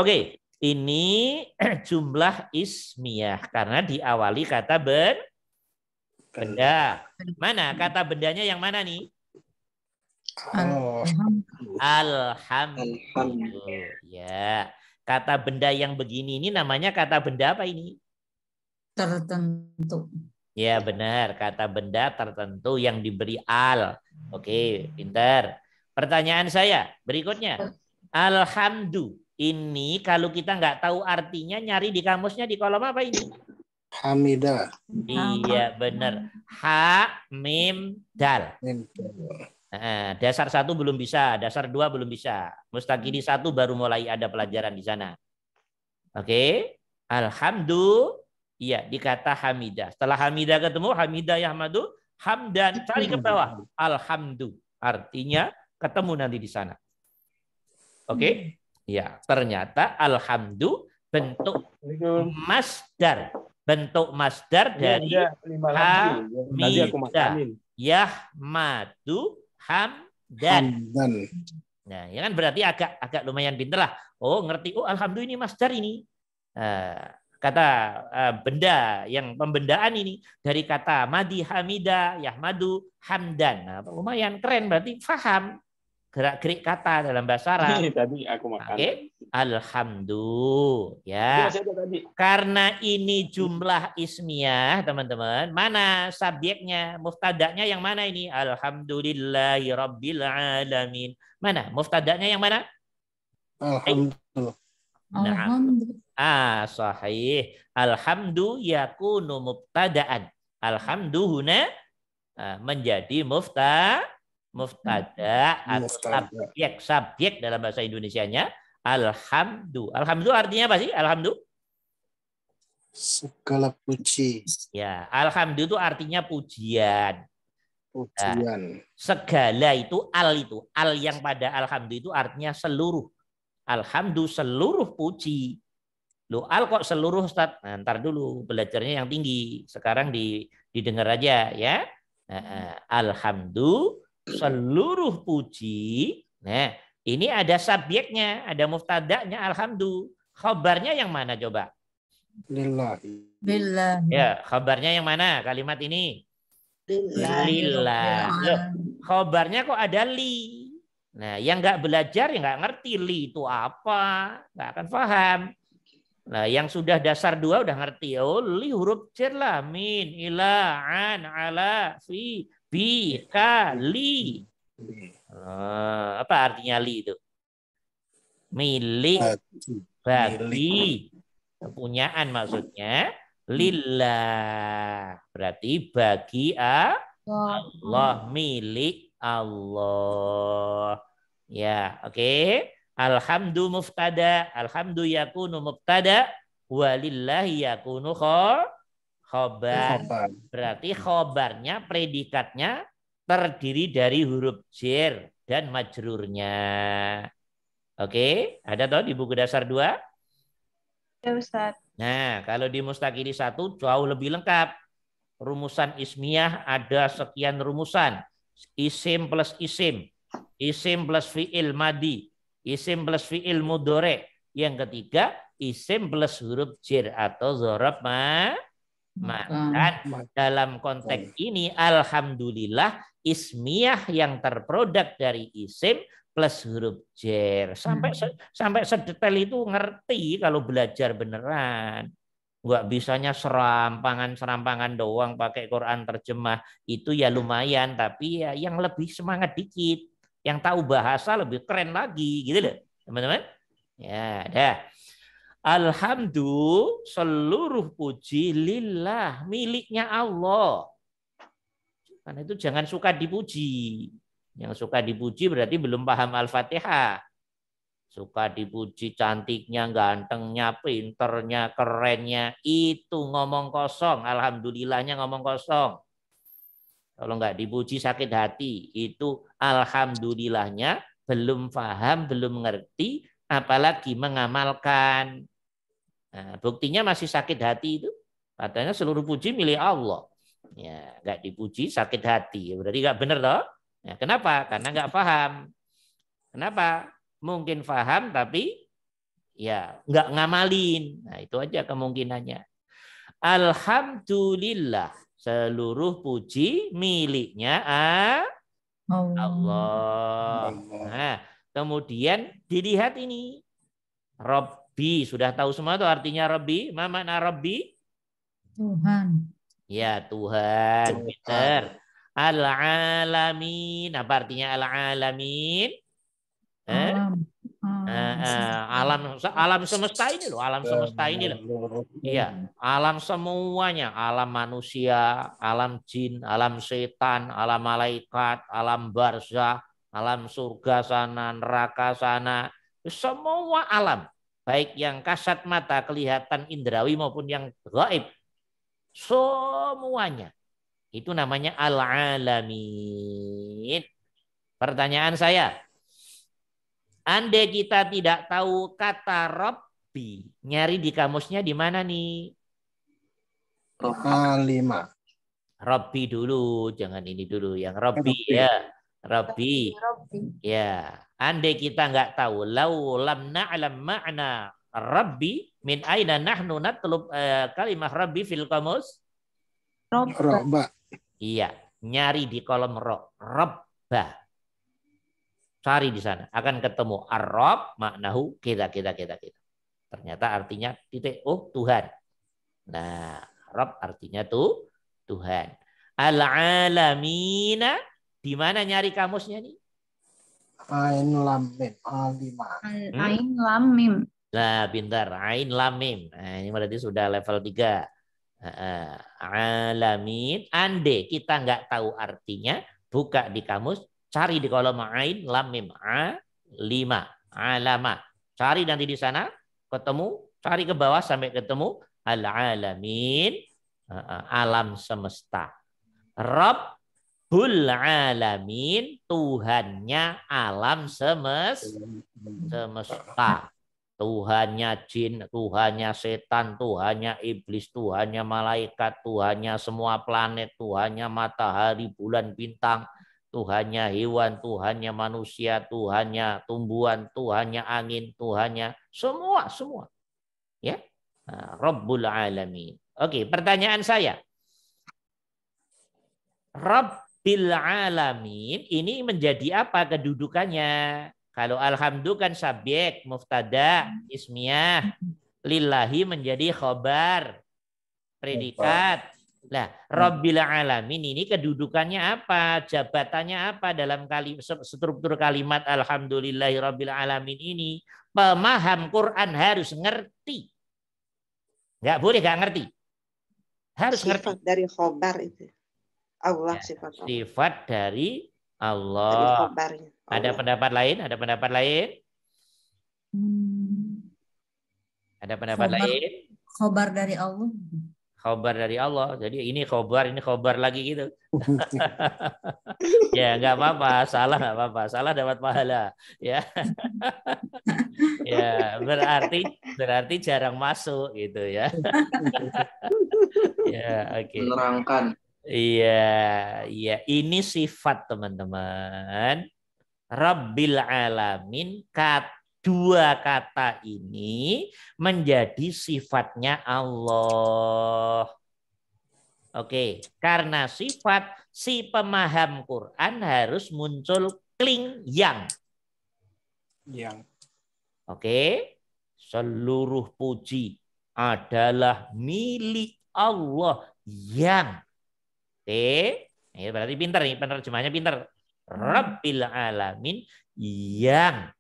Oke. Ini jumlah ismiyah karena diawali kata benda. Mana kata bendanya yang mana nih? Alhamdulillah. Ya. Kata benda yang begini ini namanya kata benda apa ini? Tertentu. Ya benar, kata benda tertentu yang diberi al. Oke, pintar. Pertanyaan saya berikutnya. Alhamdulillah. Ini kalau kita nggak tahu artinya nyari di kamusnya di kolom apa ini? Hamidah. Iya benar. Ha, mim, dal. Nah, dasar 1 belum bisa, dasar 2 belum bisa. Mustaqili 1 baru mulai ada pelajaran di sana. Oke. Alhamdulillah. Iya, dikata hamidah. Setelah hamidah ketemu, hamidah yahmadu, hamdan, cari ke bawah. Alhamdulillah. Artinya ketemu nanti di sana. Oke. Ya, ternyata alhamdulillah bentuk masdar. Bentuk masdar dari hamidah. Yahmadu hamdan. Nah, ya kan berarti agak lumayan pinter lah. Oh, ngerti. Oh, alhamdulillah ini masdar ini. Kata benda yang pembendaan ini dari kata madi hamida yahmadu hamdan. Nah, lumayan keren berarti paham gerak-gerik kata dalam bahasa Arab. Tadi aku makan. Oke. Alhamdulillah ya. Karena ini jumlah ismiyah, teman-teman. Mana subjeknya? Muftadanya yang mana ini? Alhamdulillahirabbil alamin. Mana? Muftadanya yang mana? Alhamdulillah. Nah, sahih. Alhamdu yakunu mubtadaan. Alhamdulillah menjadi muftada atau subjek dalam bahasa Indonesianya alhamdulillah. Alhamdulillah artinya apa sih? Alhamdulillah segala puji. Ya, alhamdulillah itu artinya pujian. Pujian. Nah, segala itu al yang pada alhamdulillah itu artinya seluruh. Alhamdulillah seluruh puji. Lu al kok seluruh Ustaz? Nah, ntar dulu belajarnya yang tinggi. Sekarang didengar aja ya. Alhamdu seluruh puji. Nah, ini ada subjeknya, ada muftadanya alhamdu. Khabarnya yang mana coba? Lillahi. Billah. Ya, khabarnya yang mana kalimat ini? Lillah. Loh, khabarnya kok ada li? Nah, yang nggak belajar ya nggak ngerti li itu apa, nggak akan paham. Nah, yang sudah dasar 2 udah ngerti. Oh, li huruf jar lah. Min, ila, an, ala, fi, bi, ka, li. Apa artinya li itu? Milik, bagi, kepunyaan maksudnya. Lillah. Berarti bagi Allah, milik Allah. Ya, oke. Alhamdu muftada, alhamdu yakunu mubtada, walillahi yakunu khobar. Berarti khobarnya, predikatnya terdiri dari huruf jar dan majrurnya. Oke, ada toh di buku dasar 2? Ya Ustaz. Nah, kalau di Mustaqili 1 jauh lebih lengkap. Rumusan ismiyah ada sekian rumusan. Isim plus isim. Isim plus fi'il madi. Isim plus fi'il mudhari. Yang ketiga, isim plus huruf jar atau dzaraf makan. Dalam konteks ini, alhamdulillah, ismiyah yang terproduk dari isim plus huruf jar. Sampai sedetail itu ngerti kalau belajar beneran. Nggak bisanya serampangan doang pakai Quran terjemah. Itu ya lumayan, tapi ya yang lebih semangat dikit. Yang tahu bahasa lebih keren lagi, gitu loh, teman-teman. Ya, dah. Alhamdulillah, seluruh puji lillah, miliknya Allah. Karena itu jangan suka dipuji. Yang suka dipuji berarti belum paham Al-Fatihah. Suka dipuji cantiknya, gantengnya, pinternya, kerennya, itu ngomong kosong. Alhamdulillahnya ngomong kosong. Kalau nggak dipuji sakit hati, itu alhamdulillahnya belum paham, belum mengerti, apalagi mengamalkan. Nah, buktinya masih sakit hati itu. Katanya seluruh puji milik Allah. Ya, nggak dipuji sakit hati. Berarti nggak benar toh? Ya, kenapa? Karena nggak paham. Kenapa? Mungkin paham tapi ya nggak ngamalin. Nah, itu aja kemungkinannya. Alhamdulillah. Seluruh puji miliknya Allah. Nah, kemudian dilihat ini. Rabbi. Sudah tahu semua tuh artinya Rabbi. Apa makna Rabbi? Tuhan. Ya, Tuhan. Benar. Al-alamin. Apa artinya al-alamin? Alam semesta ini loh, alam semesta ini loh. Iya, alam semuanya, alam manusia, alam jin, alam setan, alam malaikat, alam barzah, alam surga sana, neraka sana, semua alam, baik yang kasat mata kelihatan indrawi maupun yang gaib, semuanya itu namanya al-alamin. Pertanyaan saya, andai kita tidak tahu kata Rabbi, nyari di kamusnya di mana nih? 5. Rabbi dulu, jangan ini dulu. Yang Rabbi ya. Rabbi. Ya. Andai kita nggak tahu, lau lam na'lam ma'na Rabbi, min aina nahnu natlub kalimah Rabbi fil kamus? Robba. Iya. Nyari di kolom Robba. Cari di sana akan ketemu ar-Rabb maknahu kita. Ternyata artinya titik Tuhan. Nah, Rabb artinya tuh Tuhan. Al-alamina di mana nyari kamusnya nih? Ain lam mim. A5. Ain lam mim. Nah, pintar. Ain lam mim. Nah, ini berarti sudah level 3. Alamin. Andai kita nggak tahu artinya, buka di kamus. Cari di kolom ain lam mim A5 alama. Cari nanti di sana ketemu, cari ke bawah sampai ketemu al-alamin, alam semesta. Rabbul alamin, Tuhannya alam semesta. Tuhannya jin, Tuhannya setan, Tuhannya iblis, Tuhannya malaikat, Tuhannya semua planet, Tuhannya matahari, bulan, bintang, Tuhannya hewan, Tuhannya manusia, Tuhannya tumbuhan, Tuhannya angin, Tuhannya semua. Ya. Nah, Rabbul Alamin. Oke, pertanyaan saya. Rabbil Alamin ini menjadi apa kedudukannya? Kalau alhamdu kan subjek, muftada, ismiyah. Lillahi menjadi khobar, predikat. Nah, Rabbil Alamin ini kedudukannya apa? Jabatannya apa dalam struktur kalimat Alhamdulillahi Rabbil Alamin ini? Pemaham Quran harus ngerti. Nggak boleh nggak ngerti. Harus ngerti. Sifat dari khobar itu. Allah, sifat Allah. Sifat dari Dari Allah. khobarnya. Ada Allah. pendapat lain? Ada pendapat lain? Ada pendapat lain? Khobar dari Allah. Khobar dari Allah. Jadi ini khobar lagi gitu. Ya nggak apa-apa, salah nggak apa-apa, salah dapat pahala. Ya, ya berarti jarang masuk gitu ya. Ya, oke. Menerangkan. Iya. Ini sifat teman-teman. Rabbil Alamin, dua kata ini menjadi sifatnya Allah. Oke, karena sifat si pemaham Quran harus muncul kling yang. Oke, seluruh puji adalah milik Allah yang. Oke, ini berarti pintar nih, penerjemahnya pintar. Rabbil Alamin yang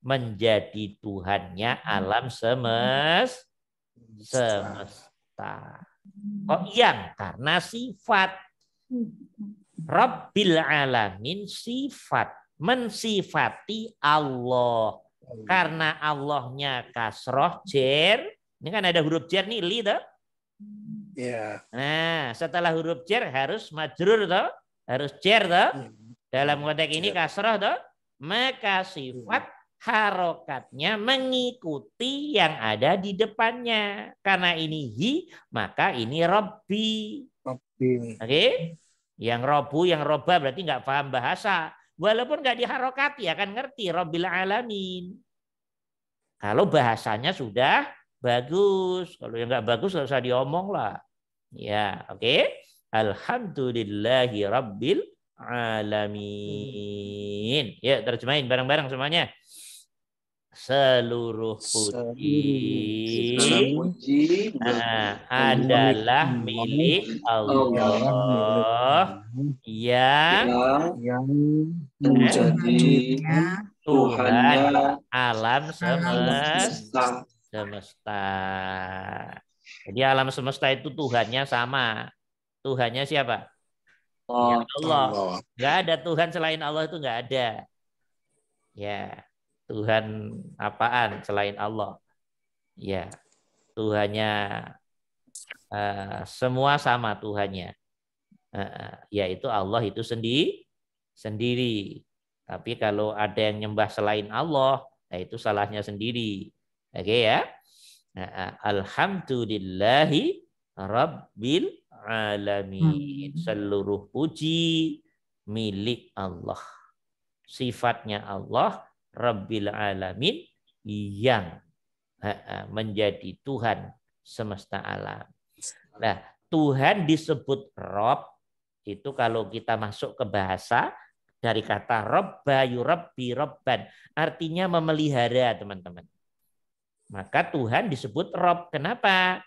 menjadi Tuhannya alam semesta. Kok yang? Karena sifat. Rabbil Alamin sifat. Mensifati Allah. Karena Allahnya kasroh, jer. Ini kan ada huruf jer nih, li toh? Iya. Nah, setelah huruf jer harus majrur toh? Harus jer toh? Dalam konteks ini kasroh toh? Maka sifat harokatnya mengikuti yang ada di depannya. Karena ini hi, maka ini Rabbi. Oke? Yang robu, yang roba berarti nggak paham bahasa. Walaupun nggak diharokati akan ngerti Rabbil Alamin. Kalau bahasanya sudah bagus. Kalau yang nggak bagus nggak usah diomong lah. Ya, oke. Alhamdulillahi Rabbil Alamin. Ya, terjemahin bareng-bareng semuanya. Seluruh puji adalah milik Allah yang menjadi Tuhan alam semesta. Jadi alam semesta itu Tuhannya sama. Tuhannya siapa? Ya Allah. Nggak ada Tuhan selain Allah, itu nggak ada. Ya, Tuhan apaan selain Allah? Ya, Tuhannya semua sama Tuhannya. Yaitu Allah itu sendiri. Tapi kalau ada yang nyembah selain Allah, nah itu salahnya sendiri. Oke ya. Alhamdulillahi Rabbil Alamin. Seluruh puji milik Allah. Sifatnya Allah Rabbil Alamin yang menjadi Tuhan semesta alam. Nah, Tuhan disebut Rob itu kalau kita masuk ke bahasa dari kata Robba yurabbi robban, artinya memelihara, teman-teman. Maka Tuhan disebut Rob. Kenapa?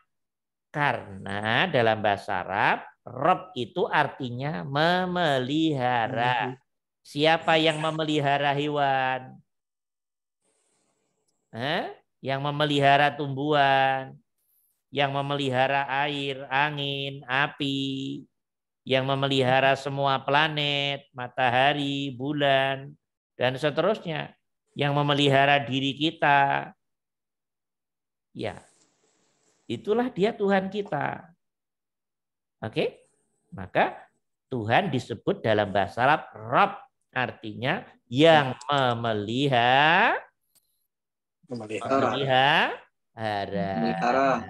Karena dalam bahasa Arab, Rob itu artinya memelihara. Siapa yang memelihara hewan? Yang memelihara tumbuhan, yang memelihara air, angin, api, yang memelihara semua planet, matahari, bulan, dan seterusnya, yang memelihara diri kita. Ya, itulah dia Tuhan kita. Oke? Maka Tuhan disebut dalam bahasa Arab Rabb, artinya yang memelihara. memelihara. Memelihara.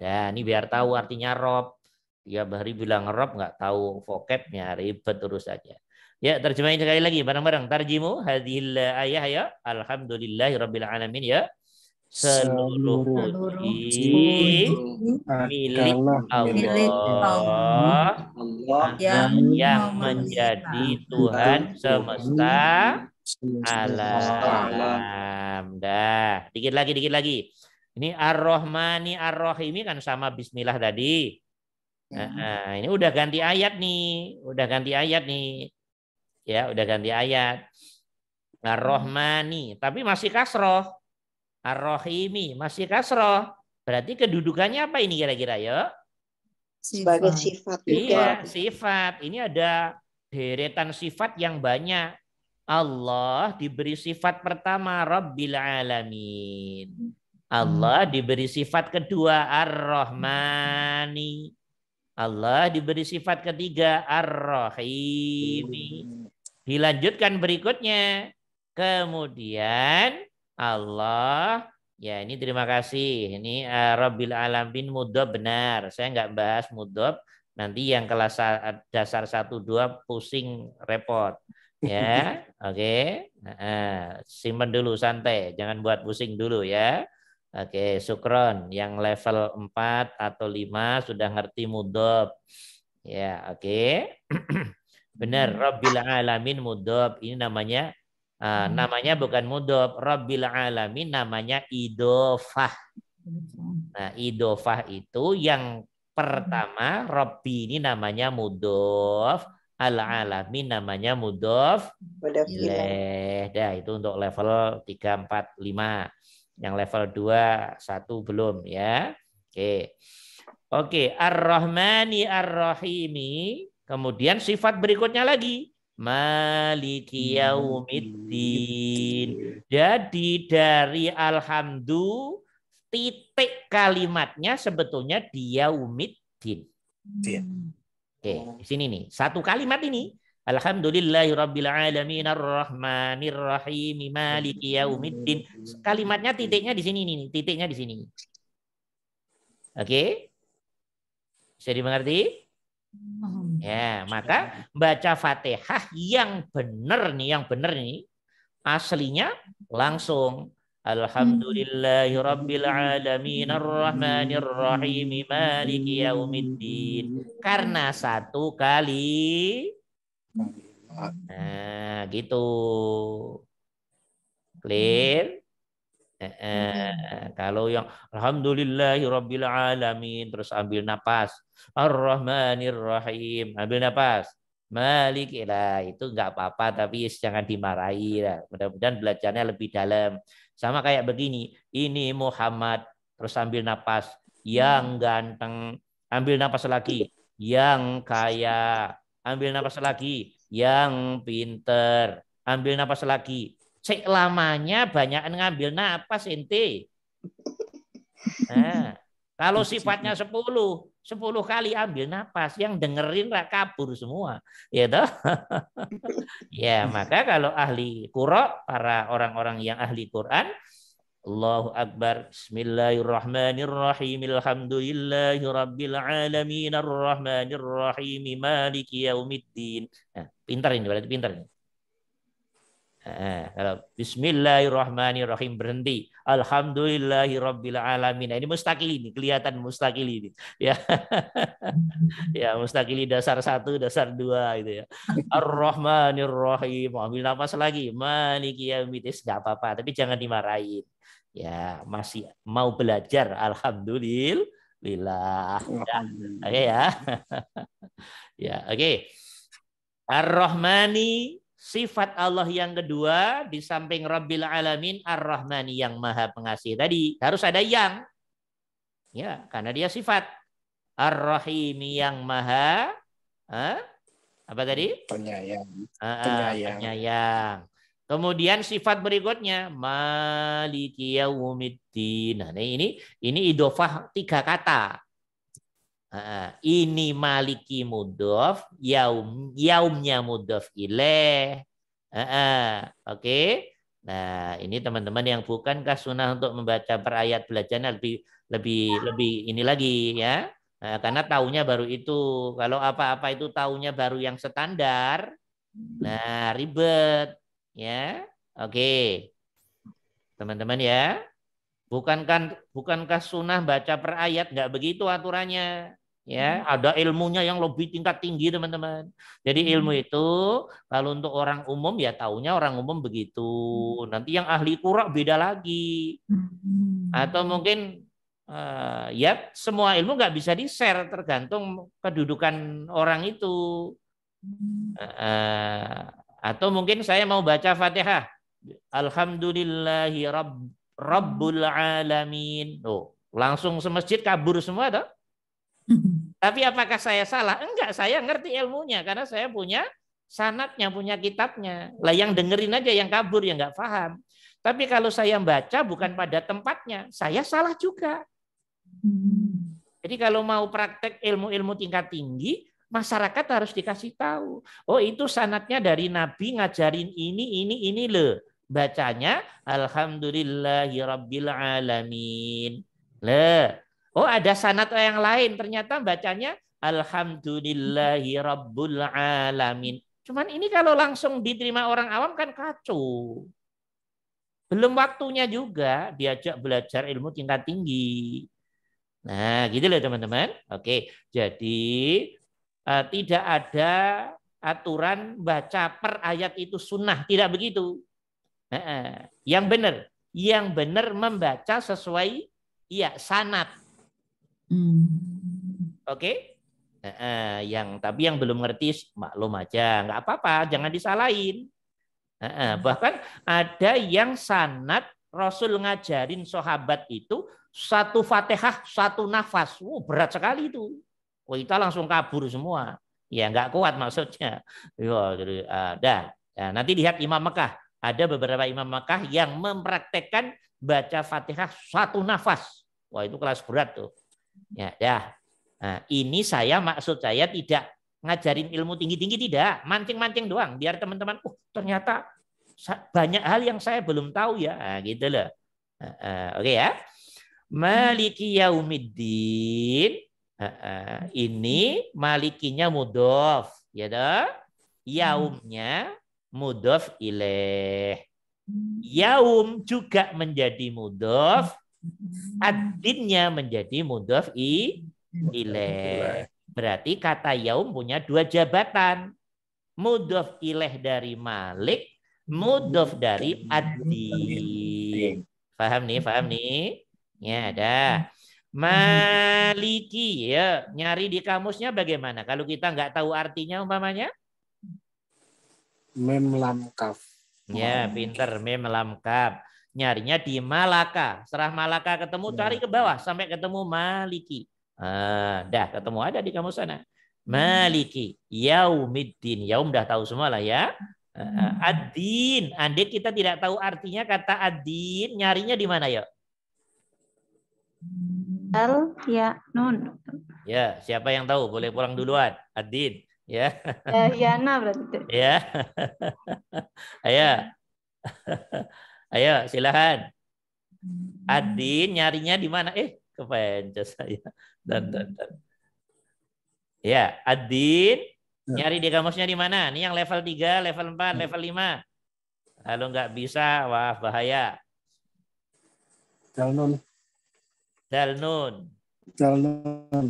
Nah, ini biar tahu artinya Rob. Tiap hari bilang Rob nggak tahu vocabnya, ribet urusannya. Ya, terjemahin sekali lagi bareng-bareng. Tarjimu hadhil ayah ya. Alhamdulillahirabbil alamin ya. Seluruh puji milik Allah yang menjadi Tuhan semesta alam. Dah, dikit lagi. Ini Ar-Rahmani Ar-Rahimi kan sama bismillah tadi. Nah, ini udah ganti ayat nih. Ya, udah ganti ayat. Ar-Rahmani, tapi masih kasroh. Ar-Rahimi masih kasroh. Berarti kedudukannya apa ini kira-kira ya? Sebagai sifat juga. Iya, sifat. Ini ada deretan sifat yang banyak. Allah diberi sifat pertama Rabbil Alamin. Allah diberi sifat kedua Ar-Rahmani. Allah diberi sifat ketiga Ar-Rahimi. Dilanjutkan berikutnya. Kemudian Allah, ya ini terima kasih. Ini Rabbil Alamin mudhof benar. Saya nggak bahas mudhof. Nanti yang kelas dasar 1-2 pusing repot. Ya, oke. Simpan dulu santai. Jangan buat pusing dulu ya. Oke, syukron. Yang level 4 atau 5 sudah ngerti mudhof. Ya, oke. Benar, Rabbil Alamin mudhof. Ini namanya bukan mudhof. Rabbil Alamin namanya idhofah. Nah, idhofah itu yang pertama, Rabbi ini namanya mudhof, Al-Alamin namanya mudhof ilaih. Dah, itu untuk level 3, 4, 5. Yang level 2, 1 belum ya. Oke, Ar-Rahmani Ar-Rahimi. Kemudian sifat berikutnya lagi. Maliki yaumiddin. Jadi dari alhamdu titik kalimatnya sebetulnya di yaumiddin. Oke, di sini nih. Satu kalimat ini. Alhamdulillahirabbil alamin arrahmanir rahim maliki yaumiddin. Kalimatnya titiknya di sini nih, titiknya di sini. Oke? Bisa dimengerti? Ya, maka baca Fatihah yang benar nih, aslinya langsung Alhamdulillahirabbil alamin arrahmanir rahim maliki yaumiddin. Karena satu kali. Nah, gitu. Clear? Kalau yang Alhamdulillahirabbil alamin terus ambil napas, Ar-Rahmanir Rahim, ambil napas, Malik, lah itu enggak apa-apa tapi jangan dimarahi lah. Mudah-mudahan belajarnya lebih dalam. Sama kayak begini, ini Muhammad terus ambil napas, yang ganteng, ambil napas lagi, yang kaya, ambil napas lagi, yang pinter, ambil napas lagi. Cek lamanya banyak ngambil napas ente. Nah, kalau sifatnya 10 kali ambil napas, yang dengerin rak kabur semua, ya toh? Ya, maka kalau ahli Qur'an, para orang-orang yang ahli Quran, Allahu Akbar, Bismillahirrahmanirrahim, Alhamdulillahirabbil alamin arrahmanir rahim maliki yaumiddin. Nah, pintar ini, berarti pintar ini. Kalau Bismillahirrahmanirrahim berhenti, Alhamdulillahirabbil alamin. Nah, ini mustakili ini, kelihatan mustakili ini. Ya. Ya, mustakili dasar 1, dasar 2 gitu ya. Ar-Rahmanir-Rahim. Ambil napas lagi. Maliki yaumiddin. Enggak apa-apa, tapi jangan dimarahin. Ya, masih mau belajar. Alhamdulillah. Ya. Oke ya. Ya, oke. Ar-Rahmani, sifat Allah yang kedua di samping Rabbil Alamin, Ar-Rahmani yang Maha Pengasih tadi harus ada yang, ya karena dia sifat. Ar-Rahimi yang Maha apa tadi? Penyayang. Penyayang. Kemudian sifat berikutnya Maliki Yaumiddin. Nah, ini idhofah 3 kata. Ini maliki mudhof, yaumnya mudhof ilaih. Oke. Nah, ini teman-teman yang bukankah sunnah untuk membaca per ayat belajarnya lebih ini lagi ya. Nah, karena taunya baru itu. Kalau apa-apa itu taunya baru yang standar. Nah, ribet ya. Oke. Teman-teman ya. Bukankah sunnah baca per ayat? Nggak begitu aturannya. Ya, ada ilmunya yang lebih tingkat tinggi, teman-teman. Jadi ilmu itu kalau untuk orang umum ya taunya orang umum begitu. Nanti yang ahli qura beda lagi. Atau mungkin ya semua ilmu nggak bisa di-share, tergantung kedudukan orang itu. Atau mungkin saya mau baca Fatihah. Alhamdulillahi Rabbul alamin. Oh, langsung semasjid kabur semua toh? Tapi apakah saya salah? Enggak, saya ngerti ilmunya karena saya punya sanadnya, punya kitabnya. Lah yang dengerin aja yang kabur, yang nggak paham. Tapi kalau saya baca bukan pada tempatnya, saya salah juga. Jadi kalau mau praktek ilmu-ilmu tingkat tinggi, masyarakat harus dikasih tahu. Oh, itu sanadnya dari Nabi ngajarin ini loh. Bacanya Alhamdulillahi Rabbil alamin. Lah. Oh, ada sanad yang lain. Ternyata bacanya Alhamdulillahi Rabbul alamin. Cuman ini kalau langsung diterima orang awam kan kacau. Belum waktunya juga diajak belajar ilmu tingkat tinggi. Nah, gitu loh teman-teman. Oke, jadi tidak ada aturan baca per ayat itu sunnah. Tidak begitu. Yang benar membaca sesuai sanad. Oke. Tapi yang belum ngerti maklum aja, nggak apa-apa, jangan disalahin. Bahkan ada yang sanad Rasul ngajarin sahabat itu satu Fatihah satu nafas. Berat sekali itu. Kita langsung kabur semua. Ya nggak kuat maksudnya. Nanti lihat Imam Mekah. Ada beberapa Imam Mekah yang mempraktekkan baca Fatihah satu nafas. Wah, itu kelas berat tuh. Ya, Nah, ini maksud saya tidak ngajarin ilmu tinggi-tinggi, tidak, mancing-mancing doang biar teman-teman ternyata banyak hal yang saya belum tahu ya. Nah, gitu loh. Oke ya. Maliki yaumiddin. Ini malikinya mudhof, ya toh? Yaumnya mudhof ilaih. Yaum juga menjadi mudhof. Ad-dinnya menjadi mudhof ilaih. Berarti kata yaum punya dua jabatan. Mudhof ilaih dari Malik, mudhof dari ad-din. Paham nih? Ya, ada. Maliki ya, nyari di kamusnya bagaimana? Kalau kita nggak tahu artinya umpamanya? Mem lam kaf. Ya, pinter, mem lam kaf. Nyarinya di Malaka. Setelah Malaka ketemu, cari ke bawah sampai ketemu Maliki. Dah ketemu ada di kamus sana. Maliki, yaumiddin. Yaum dah tahu semua lah ya. Ad-din. Andai kita tidak tahu artinya kata ad-din, nyarinya di mana ya? Ya, nun. Ya, siapa yang tahu? Boleh pulang duluan. Ad-din. Ya. Yana berarti. Ya. Ayo. Ayo, silakan. Ad-din nyarinya di mana? Kepencet saya. Dan. Ya, ad-din nyari di kamusnya di mana? Ini yang level 3, level 4, level 5. Kalau nggak bisa, wah bahaya. Dalnun. Dalnun,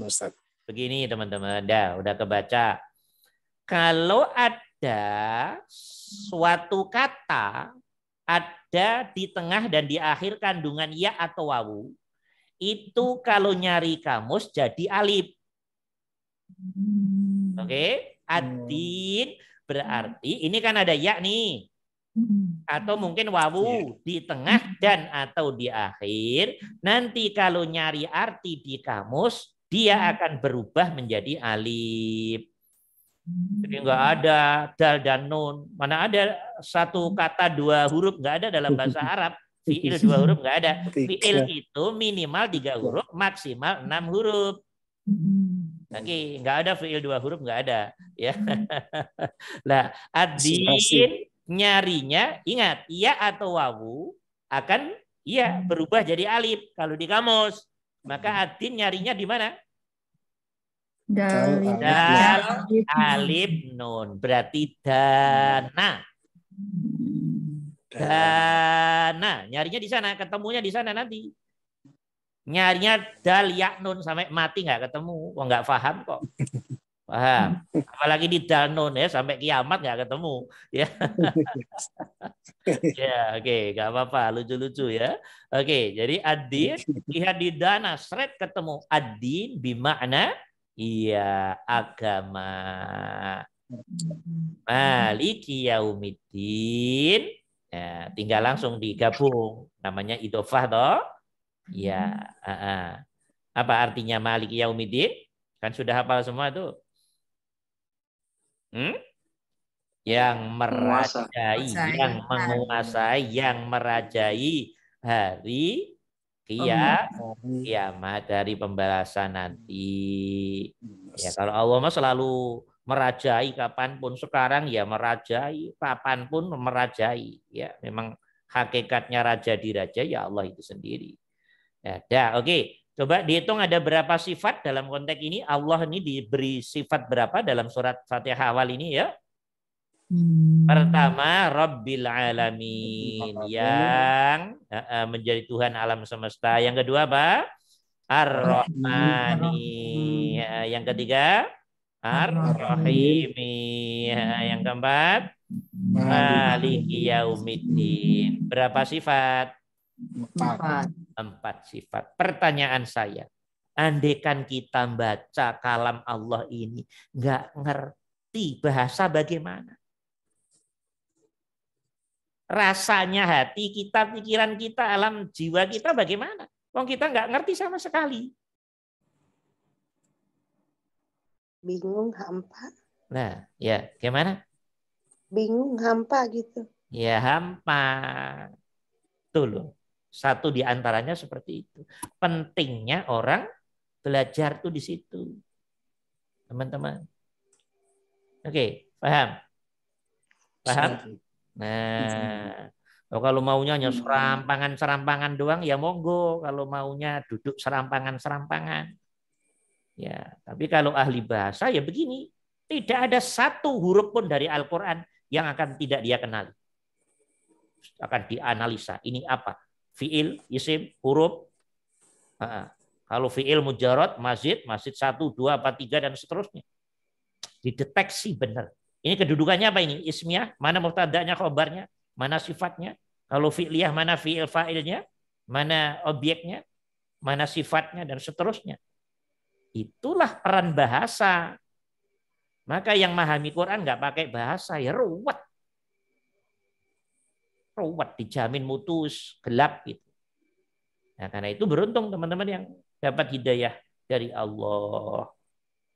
Ustaz. Begini teman-teman, udah kebaca. Kalau ada suatu kata ada di tengah dan di akhir kandungan ya atau wawu, itu kalau nyari kamus jadi alif. Oke, ad-din berarti ini kan ada ya nih. Atau mungkin wawu di tengah dan atau di akhir. Nanti kalau nyari arti di kamus, dia akan berubah menjadi alif. Jadi nggak ada dal dan nun. Mana ada satu kata dua huruf, nggak ada dalam bahasa Arab. Fi'il 2 huruf nggak ada. Fi'il itu minimal 3 huruf, maksimal 6 huruf. Oke, nggak ada fi'il 2 huruf, nggak ada. Ya. Nah, ad-din nyarinya, ingat, ya atau wawu akan ya berubah jadi alif kalau di kamus. Maka adin nyarinya di mana? Dal, Dal, alif, nun. Berarti dana. Dana. Nyarinya di sana, ketemunya di sana nanti. Nyarinya dal, ya, nun sampai mati nggak ketemu. Wah, nggak paham kok. Paham. Apalagi di dal, nun ya sampai kiamat nggak ketemu. Ya. Ya, oke, nggak apa-apa, lucu-lucu ya. Oke, jadi adin lihat di dana, seret ketemu adin bimakna iya agama. Maliki yaumiddin. Ya, tinggal langsung digabung, namanya idofah toh. Ya, apa artinya maliki yaumiddin? Kan sudah hafal semua tuh. Yang merajai, yang menguasai, yang merajai hari kiamat, dari pembalasan nanti. Ya, kalau Allah mah selalu merajai kapanpun, sekarang ya merajai, kapanpun merajai. Ya, memang hakikatnya raja diraja ya Allah itu sendiri. Ya, oke. Coba dihitung ada berapa sifat dalam konteks ini. Allah ini diberi sifat berapa dalam surat Fatihah awal ini ya? Pertama, Rabbil Alamin, yang menjadi Tuhan alam semesta. Yang kedua apa? Ar-Rahmani. Yang ketiga, Ar-Rahimi. Yang keempat, Maliki Yaumiddin. Berapa sifat? 4 sifat. Pertanyaan saya, andaikan kita baca kalam Allah ini nggak ngerti bahasa bagaimana? Rasanya hati kita, pikiran kita, alam jiwa kita bagaimana? Wong kita nggak ngerti sama sekali. Bingung, hampa. Nah, ya gimana? Bingung, hampa gitu. Ya hampa. Tuh loh. Satu di antaranya seperti itu. Pentingnya orang belajar tuh di situ. Teman-teman. Oke, paham? Paham? Nah, kalau maunya hanya serampangan-serampangan doang ya monggo, kalau maunya duduk serampangan-serampangan. Ya, tapi kalau ahli bahasa ya begini, tidak ada satu huruf pun dari Al-Qur'an yang akan tidak dia kenali. Akan dianalisa, ini apa? Fiil, isim, huruf. Kalau fiil mujarad, mazid 1, 2, 4, 3 dan seterusnya. Dideteksi benar. Ini kedudukannya apa ini? Ismiyah, mana mubtada'nya, khobarnya, mana sifatnya? Kalau fi'liyah, mana fi'il fa'ilnya, mana objeknya, mana sifatnya, dan seterusnya. Itulah peran bahasa. Maka yang memahami Quran nggak pakai bahasa, ya ruwet. Ruwet, dijamin mutus, gelap gitu. Nah, karena itu beruntung teman-teman yang dapat hidayah dari Allah.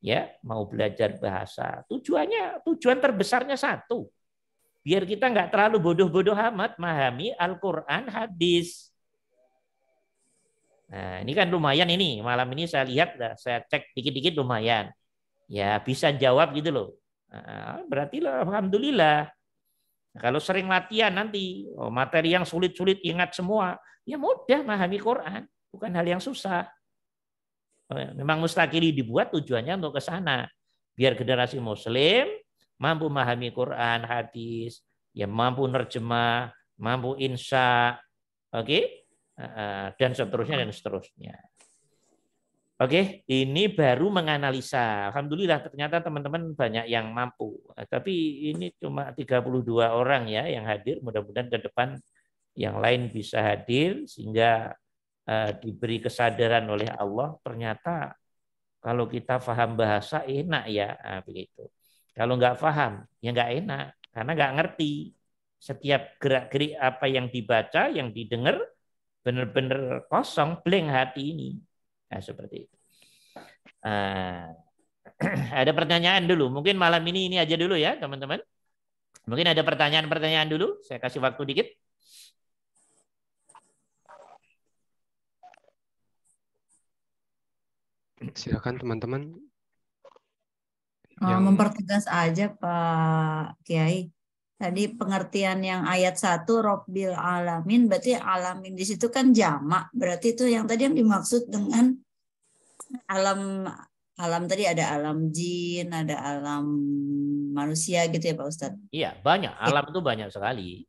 Ya, mau belajar bahasa. Tujuan terbesarnya satu. Biar kita nggak terlalu bodoh-bodoh amat memahami Al-Quran, hadis. Nah, ini kan lumayan ini. Malam ini saya lihat, saya cek dikit-dikit lumayan. Ya, bisa jawab gitu loh. Nah, berarti lah, alhamdulillah. Nah, kalau sering latihan nanti, materi yang sulit-sulit ingat semua, ya mudah memahami Quran. Bukan hal yang susah. Memang Mustaqili dibuat tujuannya untuk ke sana. Biar generasi muslim mampu memahami Quran, hadis, ya mampu nerjemah, mampu insya, oke? Dan seterusnya dan seterusnya. Oke, ini baru menganalisa. Alhamdulillah ternyata teman-teman banyak yang mampu. Tapi ini cuma 32 orang ya yang hadir. Mudah-mudahan ke depan yang lain bisa hadir sehingga diberi kesadaran oleh Allah, ternyata kalau kita paham bahasa enak ya, begitu. Kalau nggak paham ya nggak enak karena nggak ngerti. Setiap gerak-gerik apa yang dibaca, yang didengar benar-benar kosong, blank hati ini. Nah, seperti itu. Ada pertanyaan dulu. Mungkin malam ini aja dulu ya teman-teman. Mungkin ada pertanyaan-pertanyaan dulu. Saya kasih waktu dikit. Silakan teman-teman. Mempertegas aja Pak Kiai. Tadi pengertian yang ayat 1 Rabbil alamin, berarti alamin di situ kan jamak. Berarti itu yang tadi yang dimaksud dengan alam tadi ada alam jin, ada alam manusia gitu ya Pak Ustadz. Iya, banyak. Alam itu banyak sekali.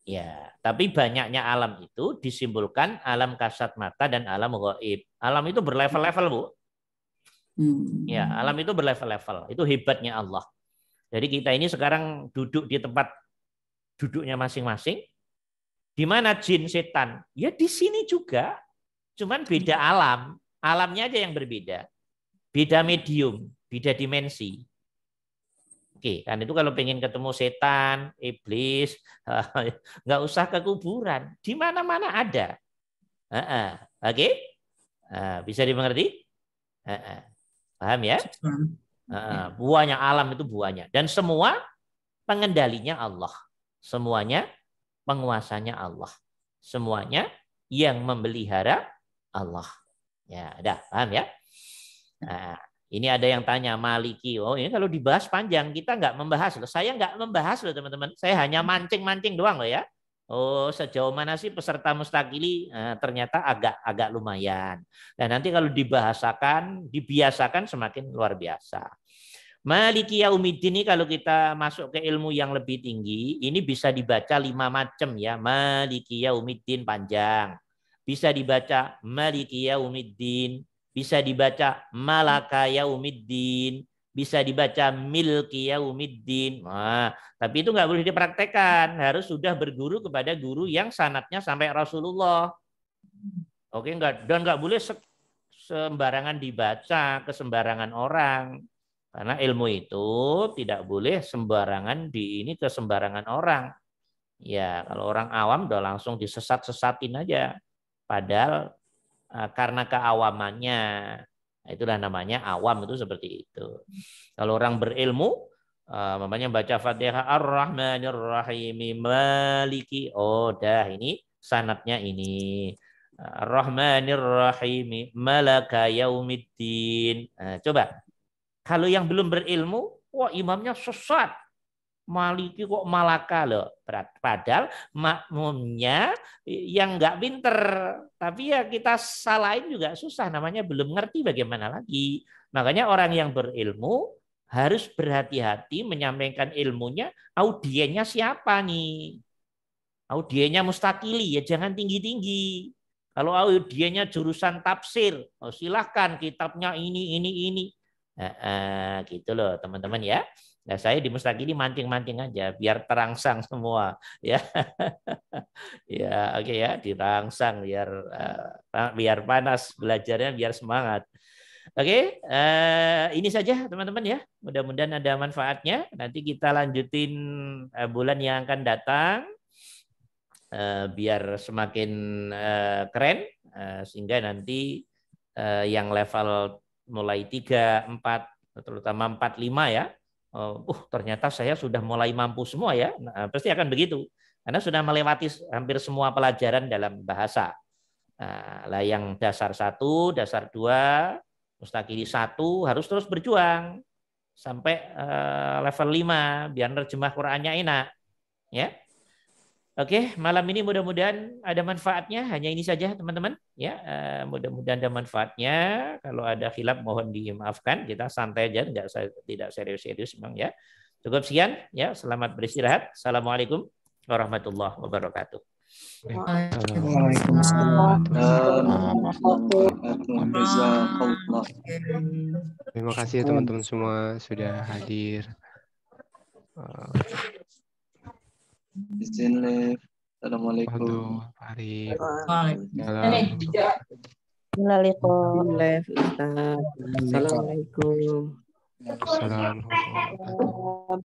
Ya, tapi banyaknya alam itu disimbolkan alam kasat mata dan alam gaib. Alam itu berlevel-level, Bu. Ya, alam itu berlevel-level. Itu hebatnya Allah. Jadi kita ini sekarang duduk di tempat duduknya masing-masing. Di mana jin, setan? Ya di sini juga. Cuman beda alam. Alamnya aja yang berbeda. Beda medium, beda dimensi. Oke, kan itu kalau pengen ketemu setan, iblis, nggak usah ke kuburan. Di mana-mana ada. Oke? Bisa dimengerti? Paham ya? Buahnya alam itu buahnya. Dan semua pengendalinya Allah. Semuanya penguasanya Allah. Semuanya yang memelihara Allah. Ya, ada. Paham ya? Nah, ini ada yang tanya Maliki. Oh, ini kalau dibahas panjang, kita nggak membahas loh. Saya nggak membahas loh teman-teman. Saya hanya mancing-mancing doang loh ya. Oh, sejauh mana sih peserta mustaqili? Nah, ternyata agak lumayan. Dan nanti kalau dibiasakan semakin luar biasa. Maliki Yaumiddin ini kalau kita masuk ke ilmu yang lebih tinggi, ini bisa dibaca 5 macam ya. Maliki Yaumiddin panjang. Bisa dibaca Maliki Yaumiddin, bisa dibaca Malaka Yaumiddin, bisa dibaca Milki Yaumiddin. Nah, tapi itu nggak boleh dipraktekkan, harus sudah berguru kepada guru yang sanadnya sampai Rasulullah. Oke, dan nggak boleh sembarangan dibaca ke sembarangan orang. Karena ilmu itu tidak boleh sembarangan ke sembarangan orang. Ya, kalau orang awam udah langsung disesat-sesatin aja. Padahal karena keawamannya, itulah namanya awam itu seperti itu. Kalau orang berilmu, namanya baca Fatihah Ar-Rahmanir Rahim Maliki. Oh, dah ini sanadnya ini. Ar-Rahmanir Rahim Malaka Yaumiddin. Nah, coba. Kalau yang belum berilmu, wah imamnya sesat. Maliki kok Malaka loh. Padahal makmumnya yang nggak pinter. Tapi ya kita salahin juga susah. Namanya belum ngerti bagaimana lagi. Makanya orang yang berilmu harus berhati-hati menyampaikan ilmunya. Audiennya siapa nih? Audiennya mustaqili ya jangan tinggi-tinggi. Kalau audiennya jurusan tafsir, oh silahkan kitabnya ini. Gitu loh teman-teman ya. Nah, saya di Mustaqili mancing-mancing aja biar terangsang semua ya. Ya, oke ya, dirangsang biar panas belajarnya, biar semangat. Oke, ini saja teman-teman ya. Mudah-mudahan ada manfaatnya. Nanti kita lanjutin bulan yang akan datang biar semakin keren sehingga nanti yang level mulai 3, 4, terutama 4, 5 ya. Ternyata saya sudah mulai mampu semua ya. Nah, pasti akan begitu. Karena sudah melewati hampir semua pelajaran dalam bahasa. Nah, yang dasar 1, dasar 2, mustaqili 1 harus terus berjuang sampai level 5 biar nerjemah Qur'annya enak. Ya. Oke, malam ini mudah-mudahan ada manfaatnya. Hanya ini saja, teman-teman. Ya, mudah-mudahan ada manfaatnya. Kalau ada khilaf, mohon dimaafkan. Kita santai aja, tidak serius-serius, memang ya. Cukup sekian. Ya, selamat beristirahat. Assalamualaikum warahmatullahi wabarakatuh. Terima kasih teman-teman semua sudah hadir. Assalamualaikum. Assalamualaikum.